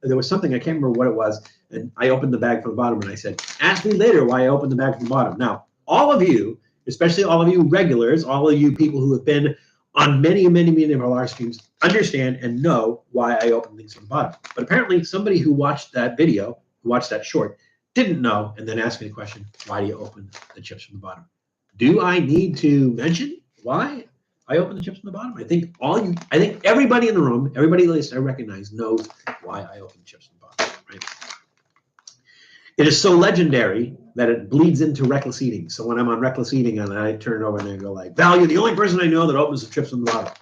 there was something, I can't remember what it was, and I opened the bag from the bottom, and I said, ask me later why I opened the bag from the bottom. Now, all of you, especially all of you regulars, all of you people who have been on many of our live streams, understand and know why I open things from the bottom. But apparently somebody who watched that video, who watched that short, didn't know, and then asked me the question, why do you open the chips from the bottom? Do I need to mention why I open the chips from the bottom? I think everybody in the room, everybody at least I recognize, knows why I open the chips from the bottom, right? It is so legendary that it bleeds into Reckless Eating. So when I'm on Reckless Eating, and I turn it over and I go like, Val, you're the only person I know that opens the chips from the bottom.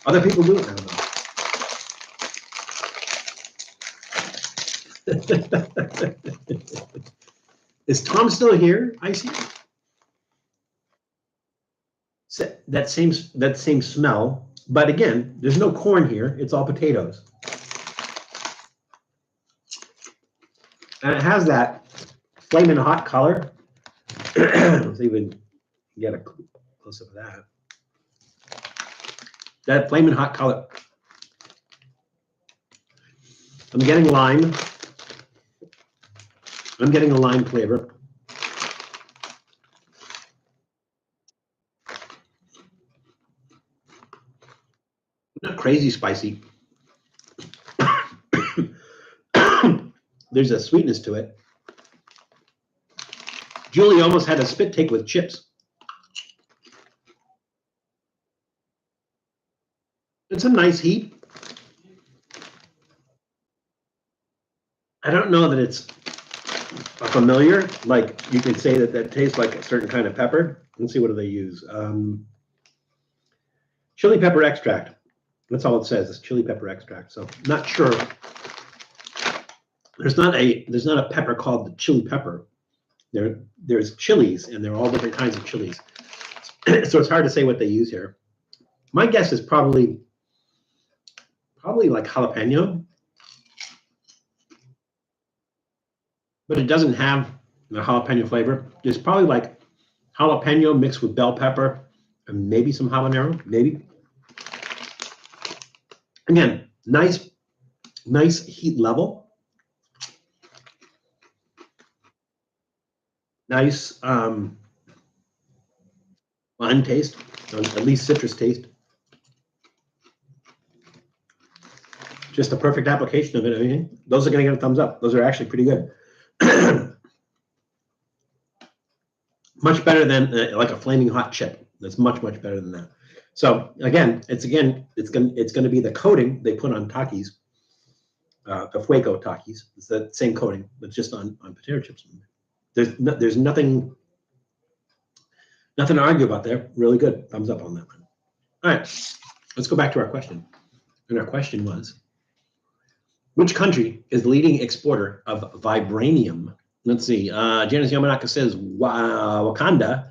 Other people do it, I don't know. Is Tom still here? I see. That same smell, but again, there's no corn here. It's all potatoes. And it has that flaming hot color. Let's see if we can get a close up of that. That flaming hot color. I'm getting lime. I'm getting a lime flavor. Not crazy spicy. There's a sweetness to it. Julie almost had a spit take with chips. It's a nice heat. I don't know that it's a familiar, like you could say that tastes like a certain kind of pepper. Let's see, what do they use? Chili pepper extract. That's all it says. It's chili pepper extract. So not sure. There's not a pepper called the chili pepper. There's chilies, and they're all different kinds of chilies. So it's hard to say what they use here. My guess is probably like jalapeno, but it doesn't have the jalapeno flavor. It's probably like jalapeno mixed with bell pepper and maybe some habanero, maybe. Again, nice heat level. Nice lime taste, at least citrus taste. Just a perfect application of it. I mean, those are going to get a thumbs up. Those are actually pretty good. Much better than like a flaming hot chip. That's much better than that. So again, it's going to be the coating they put on Takis, the Fuego Takis. It's the same coating, but just on potato chips. There's nothing to argue about there. Really good. Thumbs up on that one. All right, let's go back to our question. And our question was, which country is the leading exporter of vibranium? Let's see. Janice Yamanaka says Wakanda.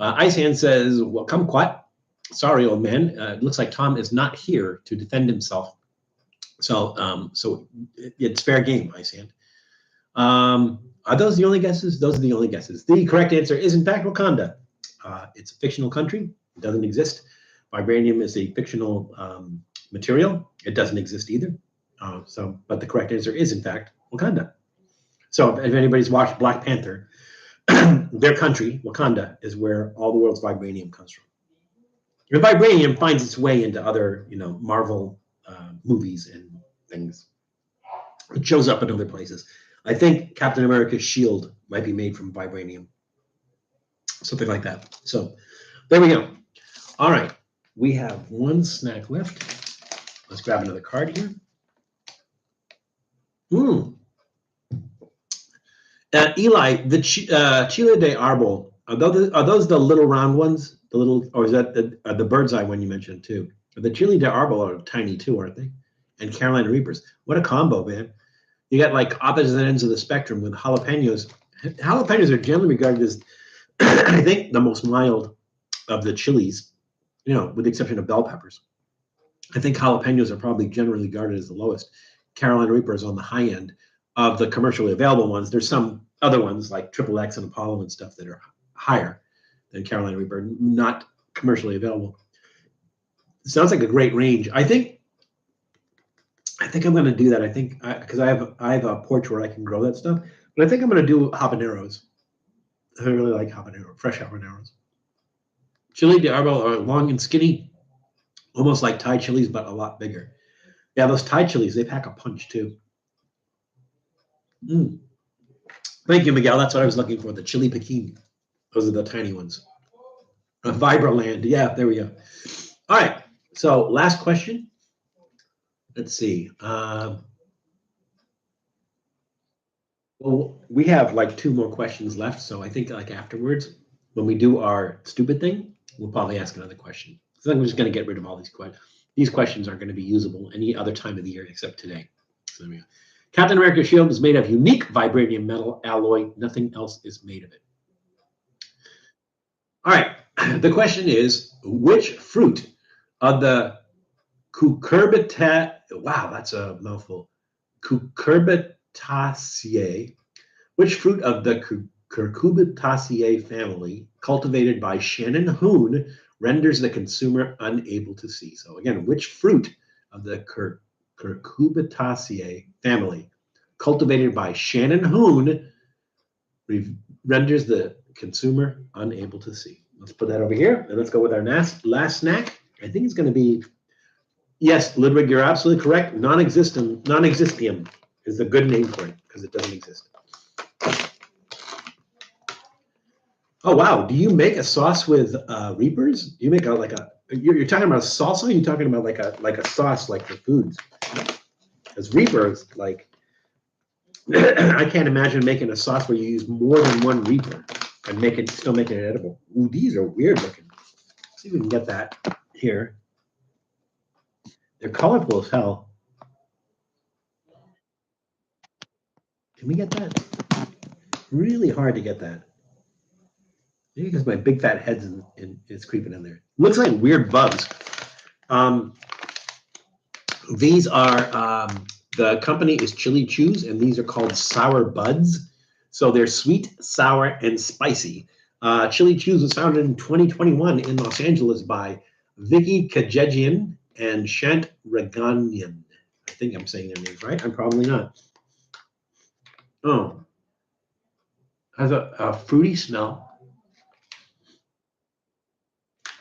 Icehan says, well, kumquat. Sorry, old man. It looks like Tom is not here to defend himself. So it's fair game, Icehan. Are those the only guesses? Those are the only guesses. The correct answer is, in fact, Wakanda. It's a fictional country. It doesn't exist. Vibranium is a fictional material. It doesn't exist either. But the correct answer is, in fact, Wakanda. So if anybody's watched Black Panther, their country, Wakanda, is where all the world's vibranium comes from. And vibranium finds its way into other, Marvel movies and things. It shows up in other places. I think Captain America's shield might be made from vibranium. Something like that. So there we go. All right. We have one snack left. Let's grab another card here. Eli, the Chile de Arbol, are those the little round ones? The little, or is that the bird's eye one you mentioned too? The Chile de Arbol are tiny too, aren't they? And Carolina Reapers. What a combo, man. You got like opposite ends of the spectrum with jalapenos. Jalapenos are generally regarded as, I think, the most mild of the chilies, with the exception of bell peppers. I think jalapenos are probably generally regarded as the lowest. Carolina Reapers on the high end of the commercially available ones. There's some other ones like XXX and Apollo and stuff that are higher than Carolina Reaper, not commercially available. It sounds like a great range. I think I'm going to do that. I think because I have a porch where I can grow that stuff, but I think I'm going to do habaneros. I really like fresh habaneros. Chili de Arbol are long and skinny, almost like Thai chilies, but a lot bigger. Yeah, those Thai chilies, they pack a punch too. Thank you, Miguel. That's what I was looking for, the chili piquin. Those are the tiny ones. Vibraland. Yeah, there we go. All right. So last question. Let's see. Well, we have like 2 more questions left. So I think like afterwards, when we do our stupid thing, we'll probably ask another question. So I'm just going to get rid of all these questions. These questions aren't going to be usable any other time of the year except today. So there we go. Captain America's shield is made of unique vibranium metal alloy. Nothing else is made of it. All right. The question is, which fruit of the cucurbitaceae, wow, that's a mouthful, cucurbitaceae, Which fruit of the Cucurbitaceae family, cultivated by Shannon Hoon, renders the consumer unable to see? So again, which fruit of the Cucurbitaceae family, cultivated by Shannon Hoon, renders the consumer unable to see? Let's put that over here, and let's go with our last snack. I think it's going to be, yes, Ludwig, you're absolutely correct. Non-existium is a good name for it because it doesn't exist. Oh wow! Do you make a sauce with Reapers? Do you make a you're talking about a salsa? Or you're talking about like a sauce like for foods? Because Reapers, like, I can't imagine making a sauce where you use more than one Reaper and still make it edible. Ooh, these are weird looking. Let's see if we can get that here. They're colorful as hell. Can we get that? Really hard to get that. Maybe because my big fat head's is creeping in there. Looks like weird bugs. These are, the company is Chili Chews, and these are called Sour Buds. So they're sweet, sour, and spicy. Chili Chews was founded in 2021 in Los Angeles by Vicky Kajegian and Shant Reganian. I think I'm saying their names right. I'm probably not. Oh, has a fruity smell.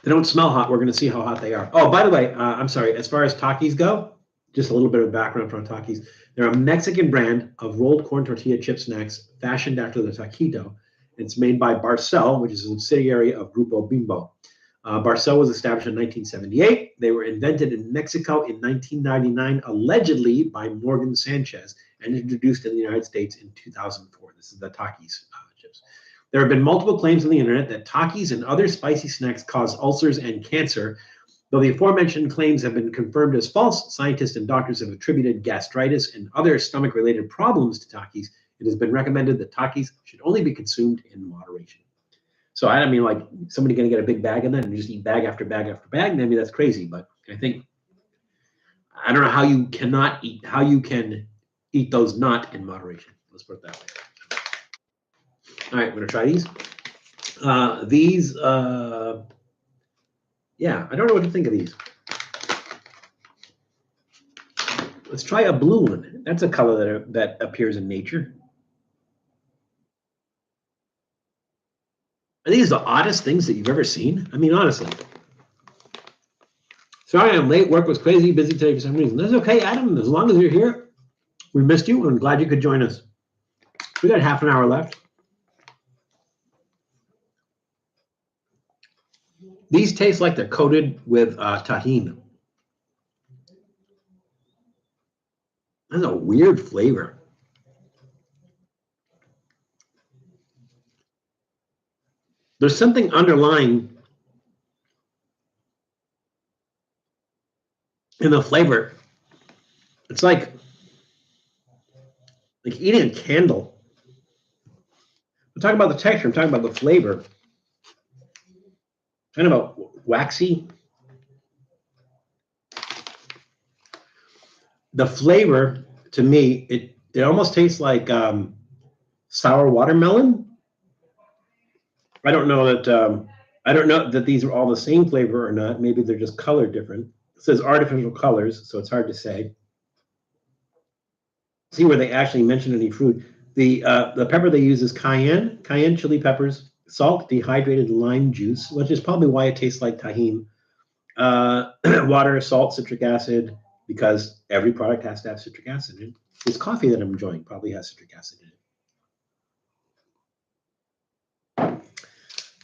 They don't smell hot. We're going to see how hot they are. Oh, by the way, I'm sorry. As far as Takis go, just a little bit of background from Takis. They're a Mexican brand of rolled corn tortilla chip snacks fashioned after the taquito. It's made by Barcel, which is a subsidiary of Grupo Bimbo. Barcel was established in 1978. They were invented in Mexico in 1999, allegedly by Morgan Sanchez, and introduced in the United States in 2004. This is the Takis chips. There have been multiple claims on the internet that Takis and other spicy snacks cause ulcers and cancer. Though the aforementioned claims have been confirmed as false, scientists and doctors have attributed gastritis and other stomach-related problems to Takis. It has been recommended that Takis should only be consumed in moderation. So I don't mean like somebody going to get a big bag of that and just eat bag after bag after bag. Maybe that's crazy, but I think I don't know how you can eat those not in moderation. Let's put it that way. All right, I'm going to try these. Yeah, I don't know what to think of these. Let's try a blue one. That's a color that appears in nature. Are these the oddest things that you've ever seen? I mean, honestly. Sorry I'm late. Work was crazy, busy today for some reason. That's okay, Adam. As long as you're here, we missed you. I'm glad you could join us. We got half an hour left. These taste like they're coated with tahini. That's a weird flavor. There's something underlying in the flavor. It's like eating a candle. I'm talking about the texture. I'm talking about the flavor. Kind of a waxy. The flavor, to me, it almost tastes like sour watermelon. I don't know that these are all the same flavor or not. Maybe they're just colored different. It says artificial colors, so it's hard to say. See where they actually mention any fruit. The pepper they use is cayenne chili peppers, salt, dehydrated lime juice, which is probably why it tastes like tahini. Water, salt, citric acid, because every product has to have citric acid in it. This coffee that I'm enjoying probably has citric acid in it.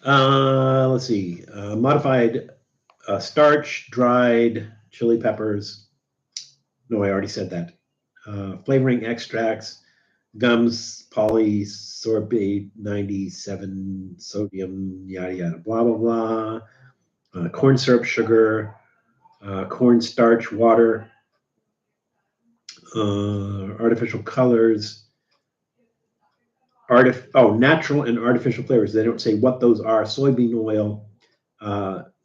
Let's see. Modified starch, dried chili peppers. No, I already said that. Flavoring extracts, gums, polysorbate 97, sodium, yada, yada, blah, blah, blah. Corn syrup, sugar, corn starch, water, artificial colors, natural and artificial flavors. They don't say what those are. Soybean oil,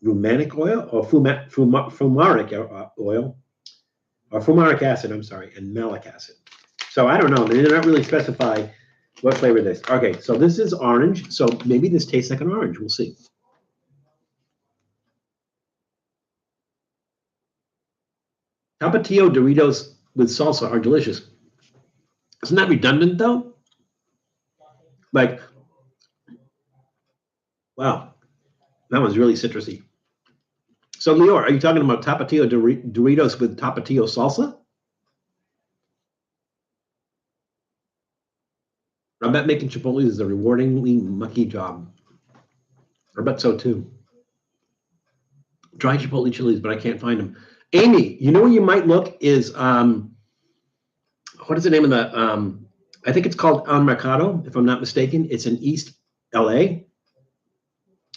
rumanic oil, or fumaric oil, or fumaric acid, I'm sorry, and malic acid. So I don't know. They're not really specified. What flavor is this? Okay, so this is orange. So maybe this tastes like an orange. We'll see. Tapatio Doritos with salsa are delicious. Isn't that redundant though? Like, wow, that was really citrusy. So, Lior, are you talking about Tapatio Doritos with Tapatio salsa? I bet making Chipotle is a rewardingly mucky job. I bet so too. Dry Chipotle chilies, but I can't find them. Amy, you know where you might look is what is the name of that? I think it's called El Mercado, if I'm not mistaken. It's in East LA.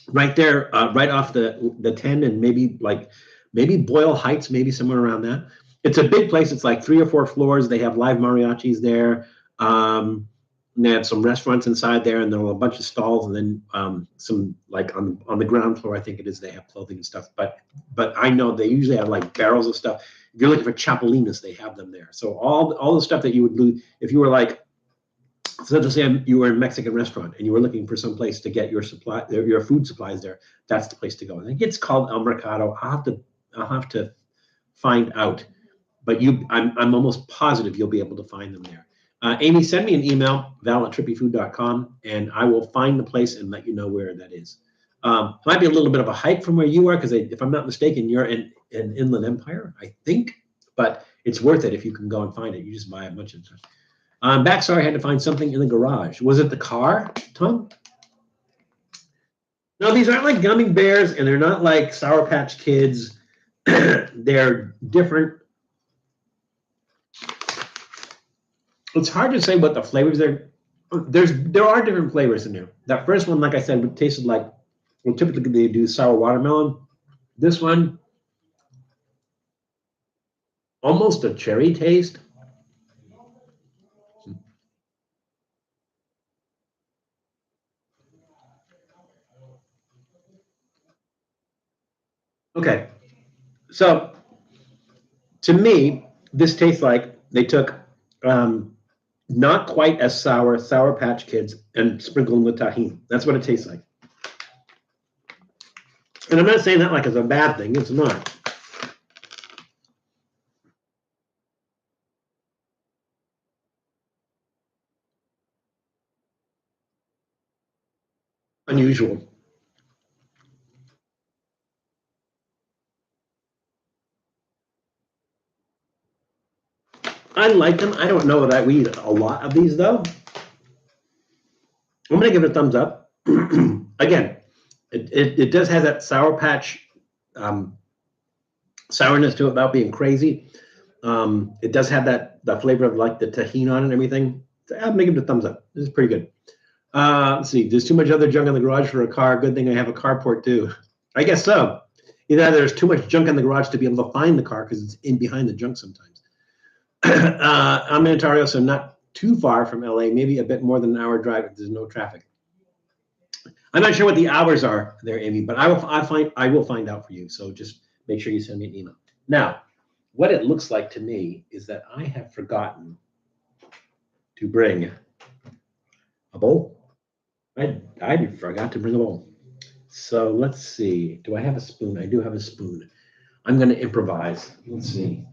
Right there, right off the 10 and maybe Boyle Heights, maybe somewhere around that. It's a big place. It's like 3 or 4 floors. They have live mariachis there. And they have some restaurants inside there, and there are a bunch of stalls, and then some like on the ground floor, I think it is, they have clothing and stuff. But I know they usually have like barrels of stuff. If you're looking for chapelinas, they have them there. So all the stuff that you would lose if you were like, so to say you were in a Mexican restaurant and you were looking for some place to get your food supplies there, that's the place to go. I think it's called El Mercado. I'll have to find out, but I'm almost positive you'll be able to find them there. Amy, send me an email, val@trippyfood.com, and I will find the place and let you know where that is. It might be a little bit of a hike from where you are, because if I'm not mistaken, you're in Inland Empire, I think, but it's worth it if you can go and find it. You just buy a bunch of stuff. Back, sorry, I had to find something in the garage. Was it the car, Tom? No, these aren't like gummy bears, and they're not like Sour Patch Kids. They're different. It's hard to say what the flavors are. There are different flavors in there. That first one, like I said, tasted like, well, typically they do sour watermelon. This one, almost a cherry taste. Okay, so to me, this tastes like they took not quite as Sour Patch Kids and sprinkled them with tahini. That's what it tastes like. And I'm not saying that like it's a bad thing. It's not. Unusual. I like them. I don't know that I would eat a lot of these though. I'm gonna give it a thumbs up. Again, it does have that Sour Patch sourness to it without being crazy. It does have the flavor of like the tahini on it and everything. So I'll give it a thumbs up. This is pretty good. Let's see. There's too much other junk in the garage for a car. Good thing I have a carport too. I guess so. Either there's too much junk in the garage to be able to find the car because it's in behind the junk sometimes. I'm in Ontario, so not too far from LA. Maybe a bit more than an hour drive if there's no traffic. I'm not sure what the hours are there, Amy, but I will find out for you. So just make sure you send me an email. Now, what it looks like to me is that I have forgotten to bring a bowl. I forgot to bring a bowl. So let's see. Do I have a spoon? I do have a spoon. I'm going to improvise. Let's see.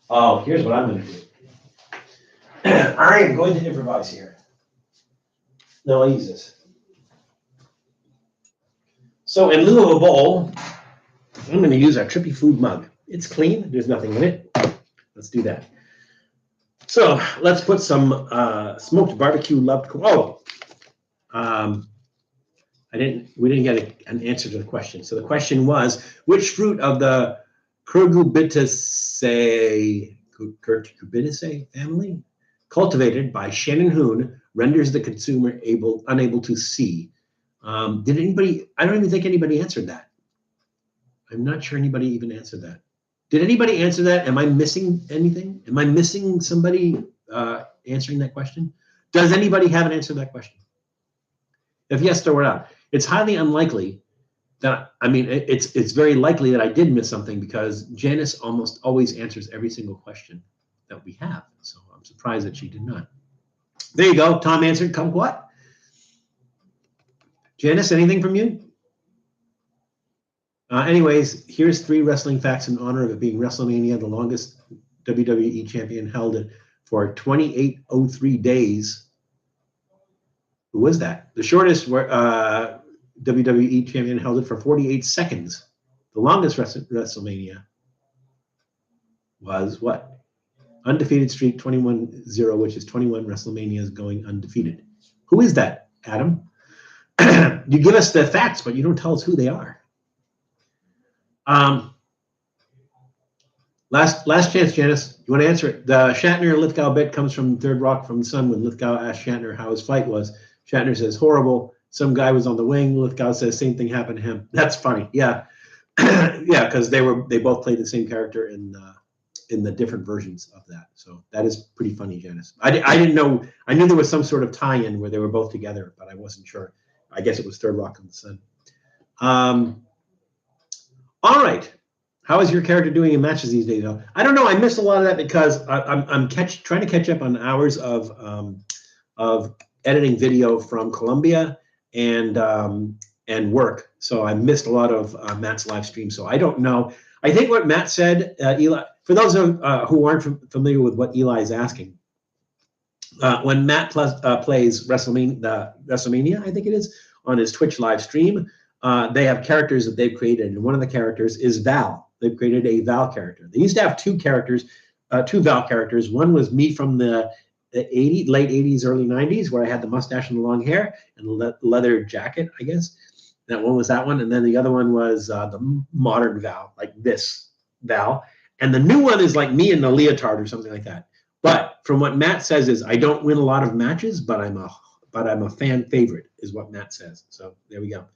Oh, here's what I'm going to do. I am going to improvise here. No, I'll use this. So in lieu of a bowl, I'm going to use our Trippy food mug. It's clean. There's nothing in it. Let's do that. So let's put some smoked BBQ Love Corn. Oh, we didn't get an answer to the question. So the question was, which fruit of the Cucurbitaceae family, cultivated by Shannon Hoon, renders the consumer unable to see? Did anybody? I don't even think anybody answered that. I'm not sure anybody even answered that. Did anybody answer that? Am I missing anything? Am I missing somebody answering that question? Does anybody have an answer to that question? If yes, throw it out. It's highly unlikely that, I mean, it's very likely that I did miss something because Janice almost always answers every single question that we have. So I'm surprised that she did not. There you go. Tom answered kumquat. Janice, anything from you? Anyways, here's 3 wrestling facts in honor of it being WrestleMania, the longest WWE champion held it for 2803 days. Who was that? The shortest WWE champion held it for 48 seconds. The longest WrestleMania was what? Undefeated streak 21-0, which is 21 WrestleManias going undefeated. Who is that, Adam? You give us the facts, but you don't tell us who they are. Last chance, Janice. You want to answer it? The Shatner-Lithgow bit comes from Third Rock from the Sun when Lithgow asked Shatner how his fight was. Shatner says, horrible. Some guy was on the wing. Lithgow says, same thing happened to him. That's funny. Yeah. Yeah, because they both played the same character in the different versions of that. So that is pretty funny, Janice. I didn't know. I knew there was some sort of tie-in where they were both together, but I wasn't sure. I guess it was Third Rock from the Sun. All right. How is your character doing in matches these days, though? I don't know. I missed a lot of that because I'm trying to catch up on hours of editing video from Colombia and work. So I missed a lot of Matt's live stream. So I don't know. I think what Matt said, Eli, for those who aren't familiar with what Eli is asking, when Matt plays WrestleMania, I think it is, on his Twitch live stream, they have characters that they've created, and one of the characters is Val. They've created a Val character. They used to have 2 Val characters. One was me from the late 80s, early 90s, where I had the mustache and the long hair and the leather jacket, I guess. That one was that one. And then the other one was the modern Val, like this Val. And the new one is like me in the leotard or something like that. But from what Matt says is, I don't win a lot of matches, but I'm a fan favorite, is what Matt says. So there we go.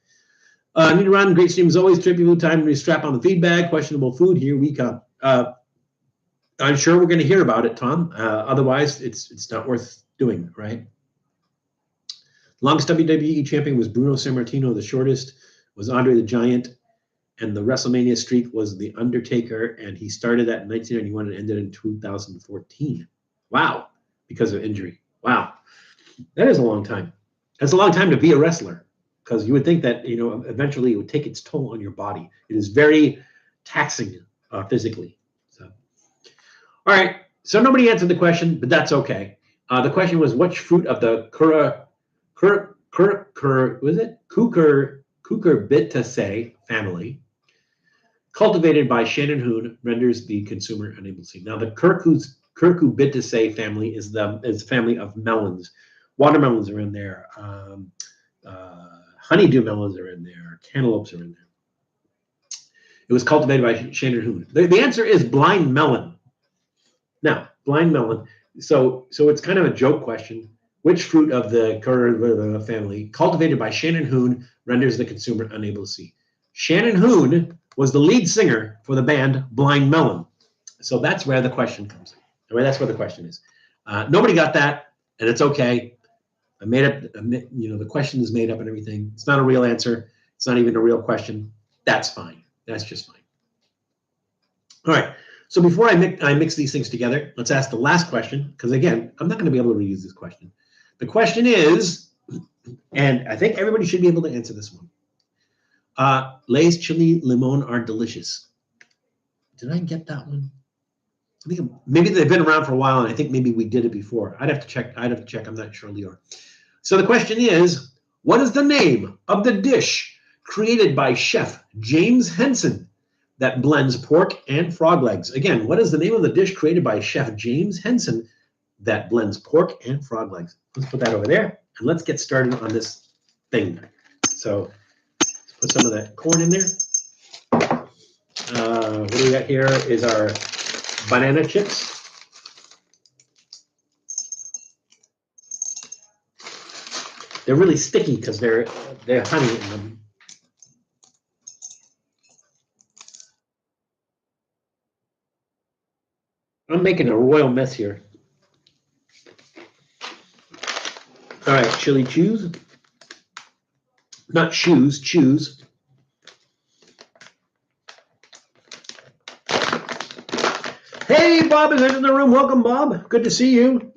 Need to run. Great stream as always. Trippy food time to strap on the feed bag. Questionable food. Here we come. I'm sure we're going to hear about it, Tom. Otherwise, it's not worth doing, right? Longest WWE champion was Bruno Sammartino. The shortest was Andre the Giant. And the WrestleMania streak was The Undertaker. And he started that in 1991 and ended in 2014. Wow. Because of injury. Wow. That is a long time. That's a long time to be a wrestler. Because you would think that, eventually it would take its toll on your body. It is very taxing physically. So, all right. So nobody answered the question, but that's okay. The question was, which fruit of the Cucurbitaceae family, cultivated by Shannon Hoon, renders the consumer unable to see? Now, the Cucurbitaceae family is the family of melons. Watermelons are in there. Honeydew melons are in there. Cantaloupes are in there. It was cultivated by Shannon Hoon. The answer is blind melon. Now, blind melon. So it's kind of a joke question. Which fruit of the Cucurbitaceae family, cultivated by Shannon Hoon, renders the consumer unable to see? Shannon Hoon was the lead singer for the band Blind Melon. So that's where the question comes in. Right, that's where the question is. Nobody got that, and it's okay. I made up, the question is made up and everything. It's not a real answer. It's not even a real question. That's fine. That's just fine. All right. So before I mix these things together, let's ask the last question, because again, I'm not going to be able to reuse this question. The question is, and I think everybody should be able to answer this one. Lay's chili limon are delicious. Did I get that one? I think maybe they've been around for a while, and I think maybe we did it before. I'd have to check. I'm not sure, Leor. So the question is, what is the name of the dish created by Chef James Henson that blends pork and frog legs? Again, what is the name of the dish created by Chef James Henson that blends pork and frog legs? Let's put that over there, and let's get started on this thing. So let's put some of that corn in there. What do we got here is our banana chips. They're really sticky because they're honey in them. I'm making a royal mess here. All right, chili chews. Not shoes, chews. Hey, Bob is in the room. Welcome, Bob. Good to see you.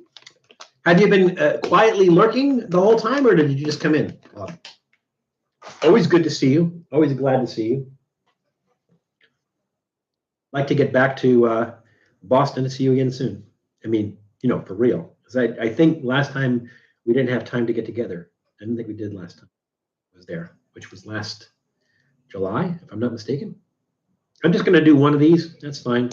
Have you been quietly lurking the whole time, or did you just come in, Bob? Always good to see you. Always glad to see you. Like to get back to Boston to see you again soon. I mean, you know, for real. Because I think last time we didn't have time to get together. I didn't think we did last time I was there, which was last July, if I'm not mistaken. I'm just going to do one of these. That's fine.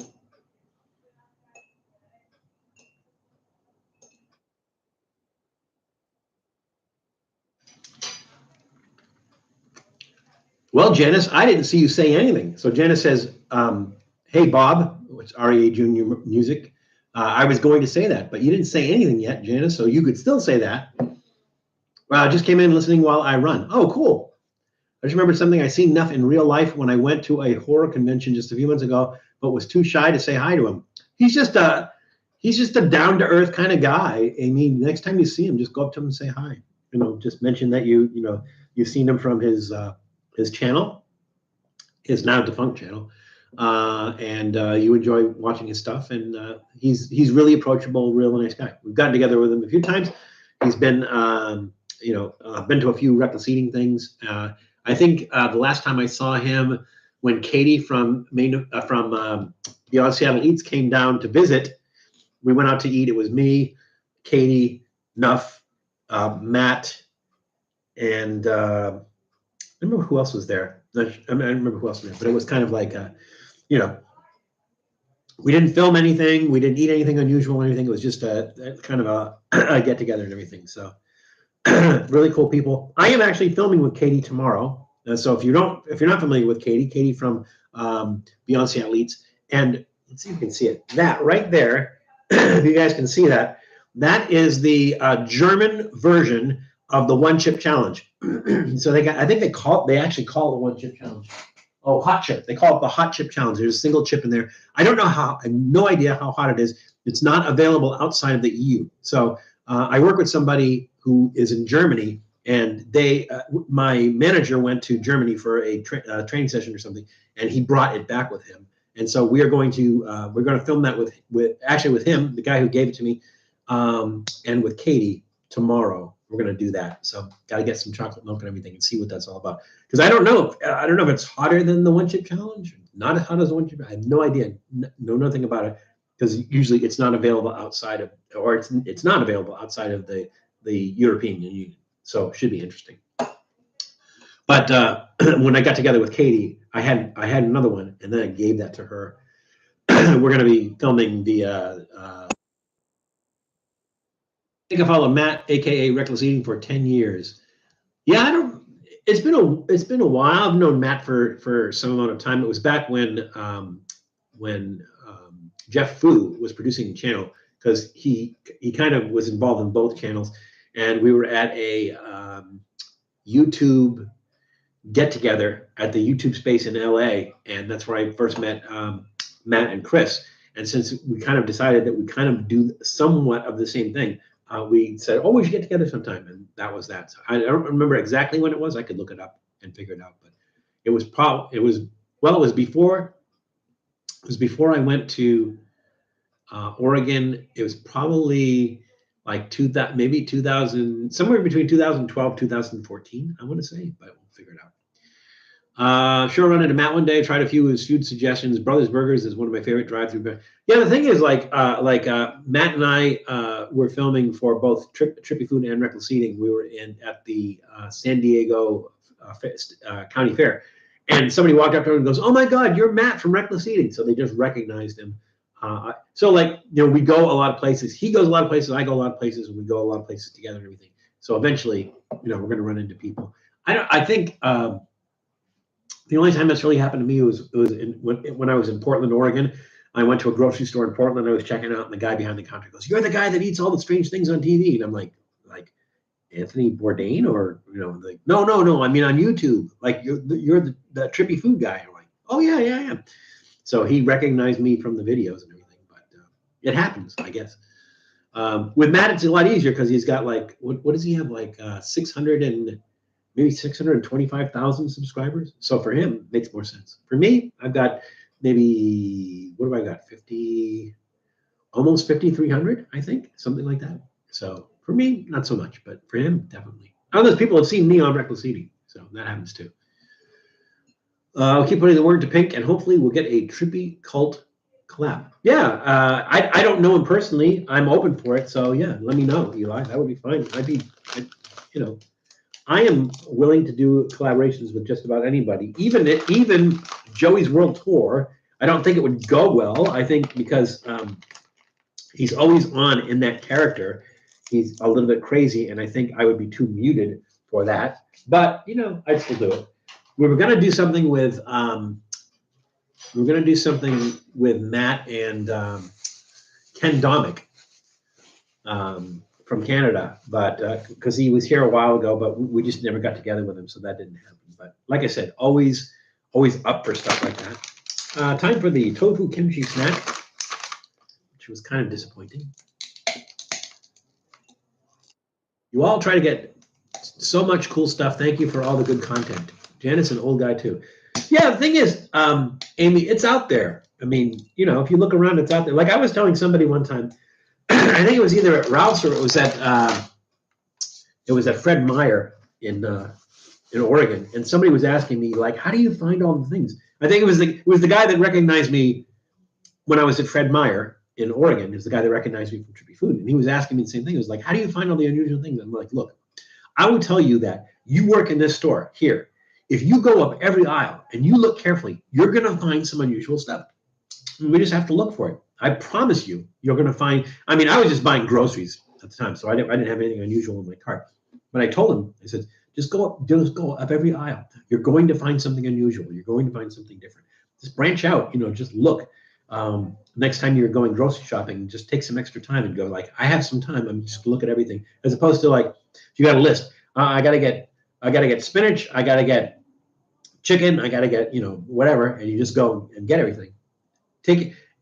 Well, Janice, I didn't see you say anything. So Janice says, hey, Bob, which REA Junior Music. I was going to say that, but you didn't say anything yet, Janice, so you could still say that. Well, I just came in listening while I run. Oh, cool. I just remembered something I seen enough in real life when I went to a horror convention just a few months ago, but was too shy to say hi to him. He's just a down-to-earth kind of guy. I mean, next time you see him, just go up to him and say hi. You know, just mention that you've seen him from his channel, his now defunct channel, and you enjoy watching his stuff. And he's really approachable, real nice guy. We've gotten together with him a few times. He's been, been to a few reckless-eating things. I think the last time I saw him, when Katie from Beyond Seattle Eats came down to visit, we went out to eat. It was me, Katie, Nuff, Matt, and I remember who else was there. I remember who else was there, but it was kind of like, we didn't film anything. We didn't eat anything unusual or anything. It was just a kind of a get together and everything. So really cool people. I am actually filming with Katie tomorrow. So if you're not familiar with Katie from Beyond Seattle Eats, and let's see if you can see it. That right there, if you guys can see that, that is the German version of the one chip challenge. So they actually call it the one chip challenge. Oh, hot chip. They call it the hot chip challenge. There's a single chip in there. I have no idea how hot it is. It's not available outside of the EU. So I work with somebody who is in Germany, and my manager went to Germany for a training session or something, and he brought it back with him. And so we're going to film that with him, the guy who gave it to me, and with Katie tomorrow. We're going to do that. So got to get some chocolate milk and everything and see what that's all about. Because I don't know if it's hotter than the one chip challenge. Not as hot as the one chip. I have no idea. Know nothing about it, because usually it's not available outside of, or it's not available outside of the European Union. So it should be interesting. But when I got together with Katie, I had another one, and then I gave that to her. We're going to be filming the. I think I followed Matt, aka Reckless Eating, for 10 years. Yeah, it's been a while. I've known Matt for some amount of time. It was back when Jeff Fu was producing the channel, because he kind of was involved in both channels, and we were at a YouTube get together at the YouTube space in LA, and that's where I first met Matt and Chris. And since we kind of decided that we kind of do somewhat of the same thing, we said, "Oh, we should get together sometime," and that was that. So I don't remember exactly when it was. I could look it up and figure it out, but it was before. It was before I went to Oregon. It was probably like 2000, somewhere between 2012 2014. I want to say, but we'll figure it out. Sure, run into Matt one day. Tried a few of his food suggestions. Brothers Burgers is one of my favorite drive-through. Yeah, the thing is, like Matt and I were filming for both Trippy Food and Reckless Eating. We were at the San Diego County Fair, and somebody walked up to him and goes, "Oh my God, you're Matt from Reckless Eating!" So they just recognized him. So we go a lot of places. He goes a lot of places. I go a lot of places, and we go a lot of places together and everything. So eventually, we're going to run into people. I think. The only time that's really happened to me was when I was in Portland, Oregon. I went to a grocery store in Portland. I was checking out, and the guy behind the counter goes, "You're the guy that eats all the strange things on TV." And I'm like Anthony Bourdain, or no. I mean on YouTube. Like you're the Trippy food guy. I'm like, "Oh yeah, I am." So he recognized me from the videos and everything. But it happens, I guess. With Matt, it's a lot easier because he's got what does he have, 600 and maybe 625,000 subscribers. So for him, it makes more sense. For me, I've got maybe, what have I got? 50, almost 5,300, I think, something like that. So for me, not so much, but for him, definitely. Others people have seen me on Reckless Eating, so that happens too. I'll keep putting the word to Pink, and hopefully we'll get a Trippy cult collab. Yeah, I don't know him personally. I'm open for it, so yeah, let me know, Eli. That would be fine. You know, I am willing to do collaborations with just about anybody, even Joey's World Tour. I don't think it would go well. I think because he's always on in that character. He's a little bit crazy, and I think I would be too muted for that. But you know, I'd still do it. We were gonna do something with Matt and Ken Domick from Canada, but because he was here a while ago, but we just never got together with him, so that didn't happen. But like I said, always up for stuff like that. Time for the tofu kimchi snack, which was kind of disappointing. You all try to get so much cool stuff. Thank you for all the good content. Janet's an old guy too. Yeah, the thing is, Amy, it's out there. I mean, you know, if you look around, it's out there. Like I was telling somebody one time, I think it was either at Ralph's or it was at Fred Meyer in Oregon, and somebody was asking me like, "How do you find all the things?" I think it was the guy that recognized me when I was at Fred Meyer in Oregon. It was the guy that recognized me from Trippy Food, and he was asking me the same thing. He was like, "How do you find all the unusual things?" I'm like, "Look, I would tell you that you work in this store here. If you go up every aisle and you look carefully, you're going to find some unusual stuff. We just have to look for it. I promise you, you're going to find." I mean, I was just buying groceries at the time, so I didn't have anything unusual in my cart. But I told him, I said, just go up every aisle. You're going to find something unusual. You're going to find something different. Just branch out, you know, just look. Next time you're going grocery shopping, just take some extra time and go like, I have some time. I'm just look at everything, as opposed to like, if you got a list, I gotta get spinach, I gotta get chicken, I gotta get, you know, whatever, and you just go and get everything.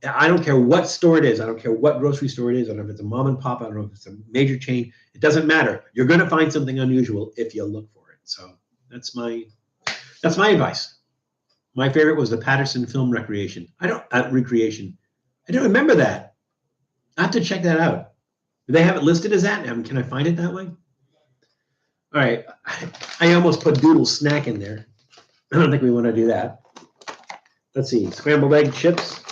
I don't care what store it is. I don't care what grocery store it is. I don't know if it's a mom and pop. I don't know if it's a major chain. It doesn't matter. You're going to find something unusual if you look for it. So that's my advice. My favorite was the Patterson Film Recreation. Recreation. I don't remember that. I have to check that out. Do they have it listed as that? Can I find it that way? All right. I almost put Doodle Snack in there. I don't think we want to do that. Let's see. Scrambled egg chips.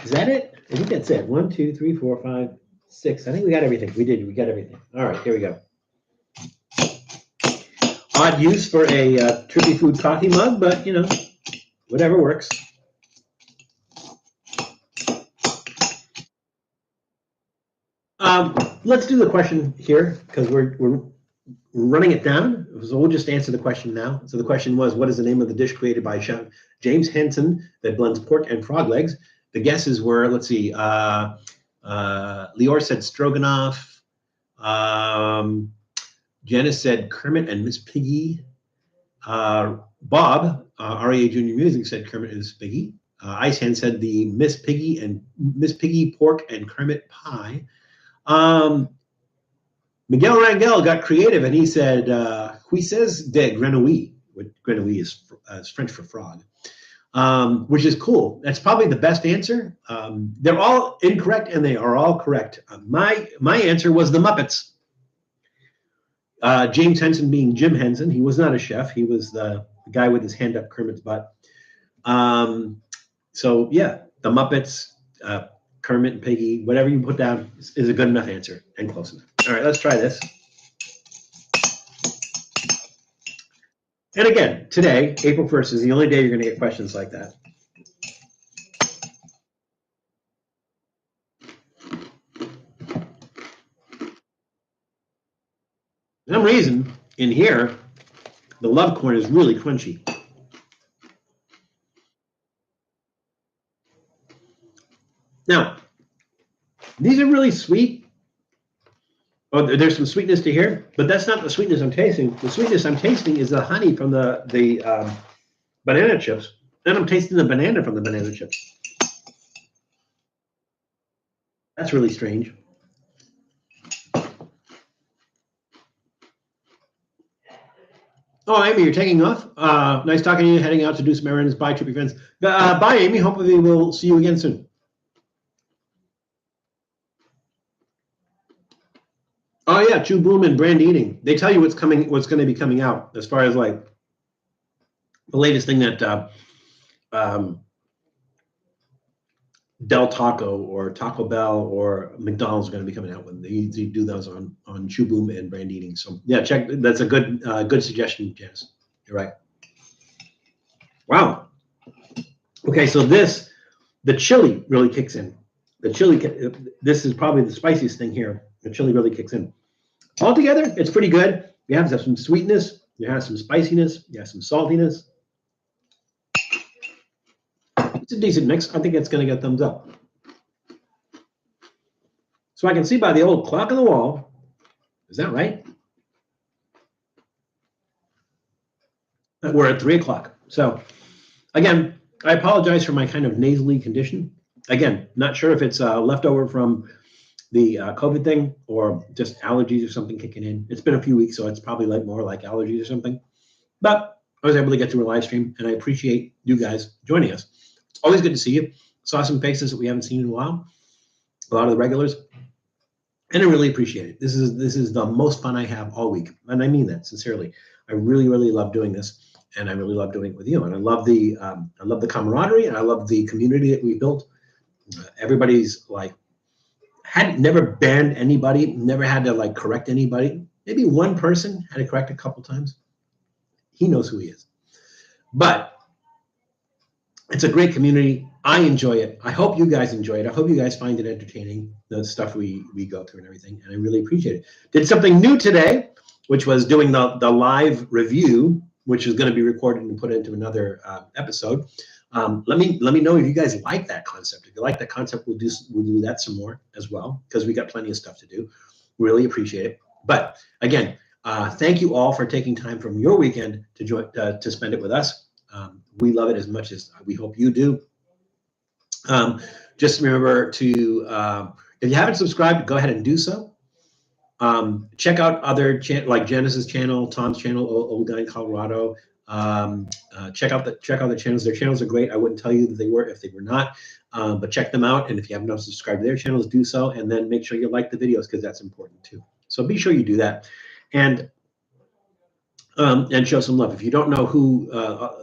Is that it? I think that's it. 1, 2, 3, 4, 5, 6. I think we got everything. We did. We got everything. All right, here we go. Odd use for a Trippy Food coffee mug, but you know, whatever works. Let's do the question here because we're running it down. So we'll just answer the question now. So the question was, what is the name of the dish created by Chef James Henson that blends pork and frog legs? The guesses were, let's see, Lior said stroganoff. Janice said Kermit and Miss Piggy. Bob, REA Junior Music, said Kermit and Miss Piggy. Ice Hand said the Miss Piggy pork and Kermit pie. Miguel Rangel got creative and he said, Huises de Grenouille. Grenouille is French for frog. Which is cool. That's probably the best answer. They're all incorrect and they are all correct. My answer was the Muppets. James Henson being Jim Henson. He was not a chef. He was the guy with his hand up Kermit's butt. So yeah, the Muppets, Kermit and Piggy, whatever you put down is a good enough answer and close enough. All right, let's try this. And again, today, April 1st, is the only day you're going to get questions like that. For some reason, in here, the love corn is really crunchy. Now, these are really sweet. Oh, there's some sweetness to here, but that's not the sweetness I'm tasting. The sweetness I'm tasting is the honey from the banana chips, and I'm tasting the banana from the banana chips. That's really strange. Oh, Amy, you're taking off. Nice talking to you. Heading out to do some errands. Bye, Trippy friends. Bye, Amy. Hopefully we'll see you again soon. Oh yeah, chew boom and brand eating. They tell you what's coming, what's going to be coming out as far as like the latest thing that Del Taco or Taco Bell or McDonald's are going to be coming out with. They do those on chew boom and brand eating. So yeah, check. That's a good suggestion, Janice. You're right. Wow. Okay, so the chili really kicks in. The chili, this is probably the spiciest thing here. The chili really kicks in. Altogether, it's pretty good. You have some sweetness, you have some spiciness, you have some saltiness. It's a decent mix. I think it's going to get thumbs up. So I can see by the old clock on the wall, is that right? That we're at 3 o'clock. So again, I apologize for my kind of nasally condition. Again, not sure if it's leftover from the COVID thing or just allergies or something kicking in. It's been a few weeks, so it's probably like more like allergies or something. But I was able to get through a live stream, and I appreciate you guys joining us. It's always good to see you. Saw some faces that we haven't seen in a while, a lot of the regulars, and I really appreciate it. This is the most fun I have all week, and I mean that sincerely. I really, really love doing this, and I really love doing it with you. And I love the camaraderie, and I love the community that we built. Everybody's like never banned anybody, never had to like correct anybody. Maybe one person had to correct a couple times. He knows who he is. But it's a great community. I enjoy it. I hope you guys enjoy it. I hope you guys find it entertaining, the stuff we go through and everything, and I really appreciate it. Did something new today, which was doing the live review, which is going to be recorded and put into another episode. Let me know if you guys like that concept. If you like that concept, we'll do that some more as well, because we got plenty of stuff to do. Really appreciate it. But again, thank you all for taking time from your weekend to join to spend it with us. We love it as much as we hope you do. Just remember to, if you haven't subscribed, go ahead and do so. Check out other like Janice's channel, Tom's channel, Old Guy in Colorado. Check out the channels. Their channels are great. I wouldn't tell you that they were if they were not, but check them out. And if you haven't subscribed to their channels, do so. And then make sure you like the videos, because that's important too. So be sure you do that. And show some love. If you don't know who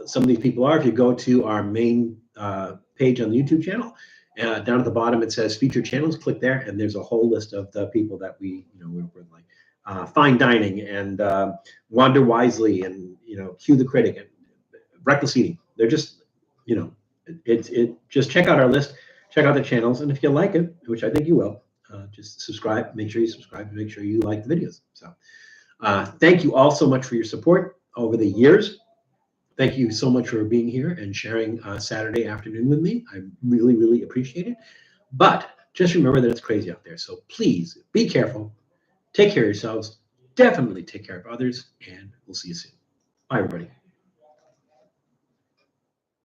some of these people are, if you go to our main page on the YouTube channel, down at the bottom it says featured channels. Click there, and there's a whole list of the people that we're like Fine Dining and Wander Wisely and Cue the Critic and Reckless Eating. They're just just check out our list, check out the channels, and if you like it, which I think you will, just subscribe. Make sure you subscribe and make sure you like the videos. So. Thank you all so much for your support over the years. Thank you so much for being here and sharing Saturday afternoon with me. I really, really appreciate it. But just remember that it's crazy out there. So please be careful. Take care of yourselves. Definitely take care of others. And we'll see you soon. Bye, everybody.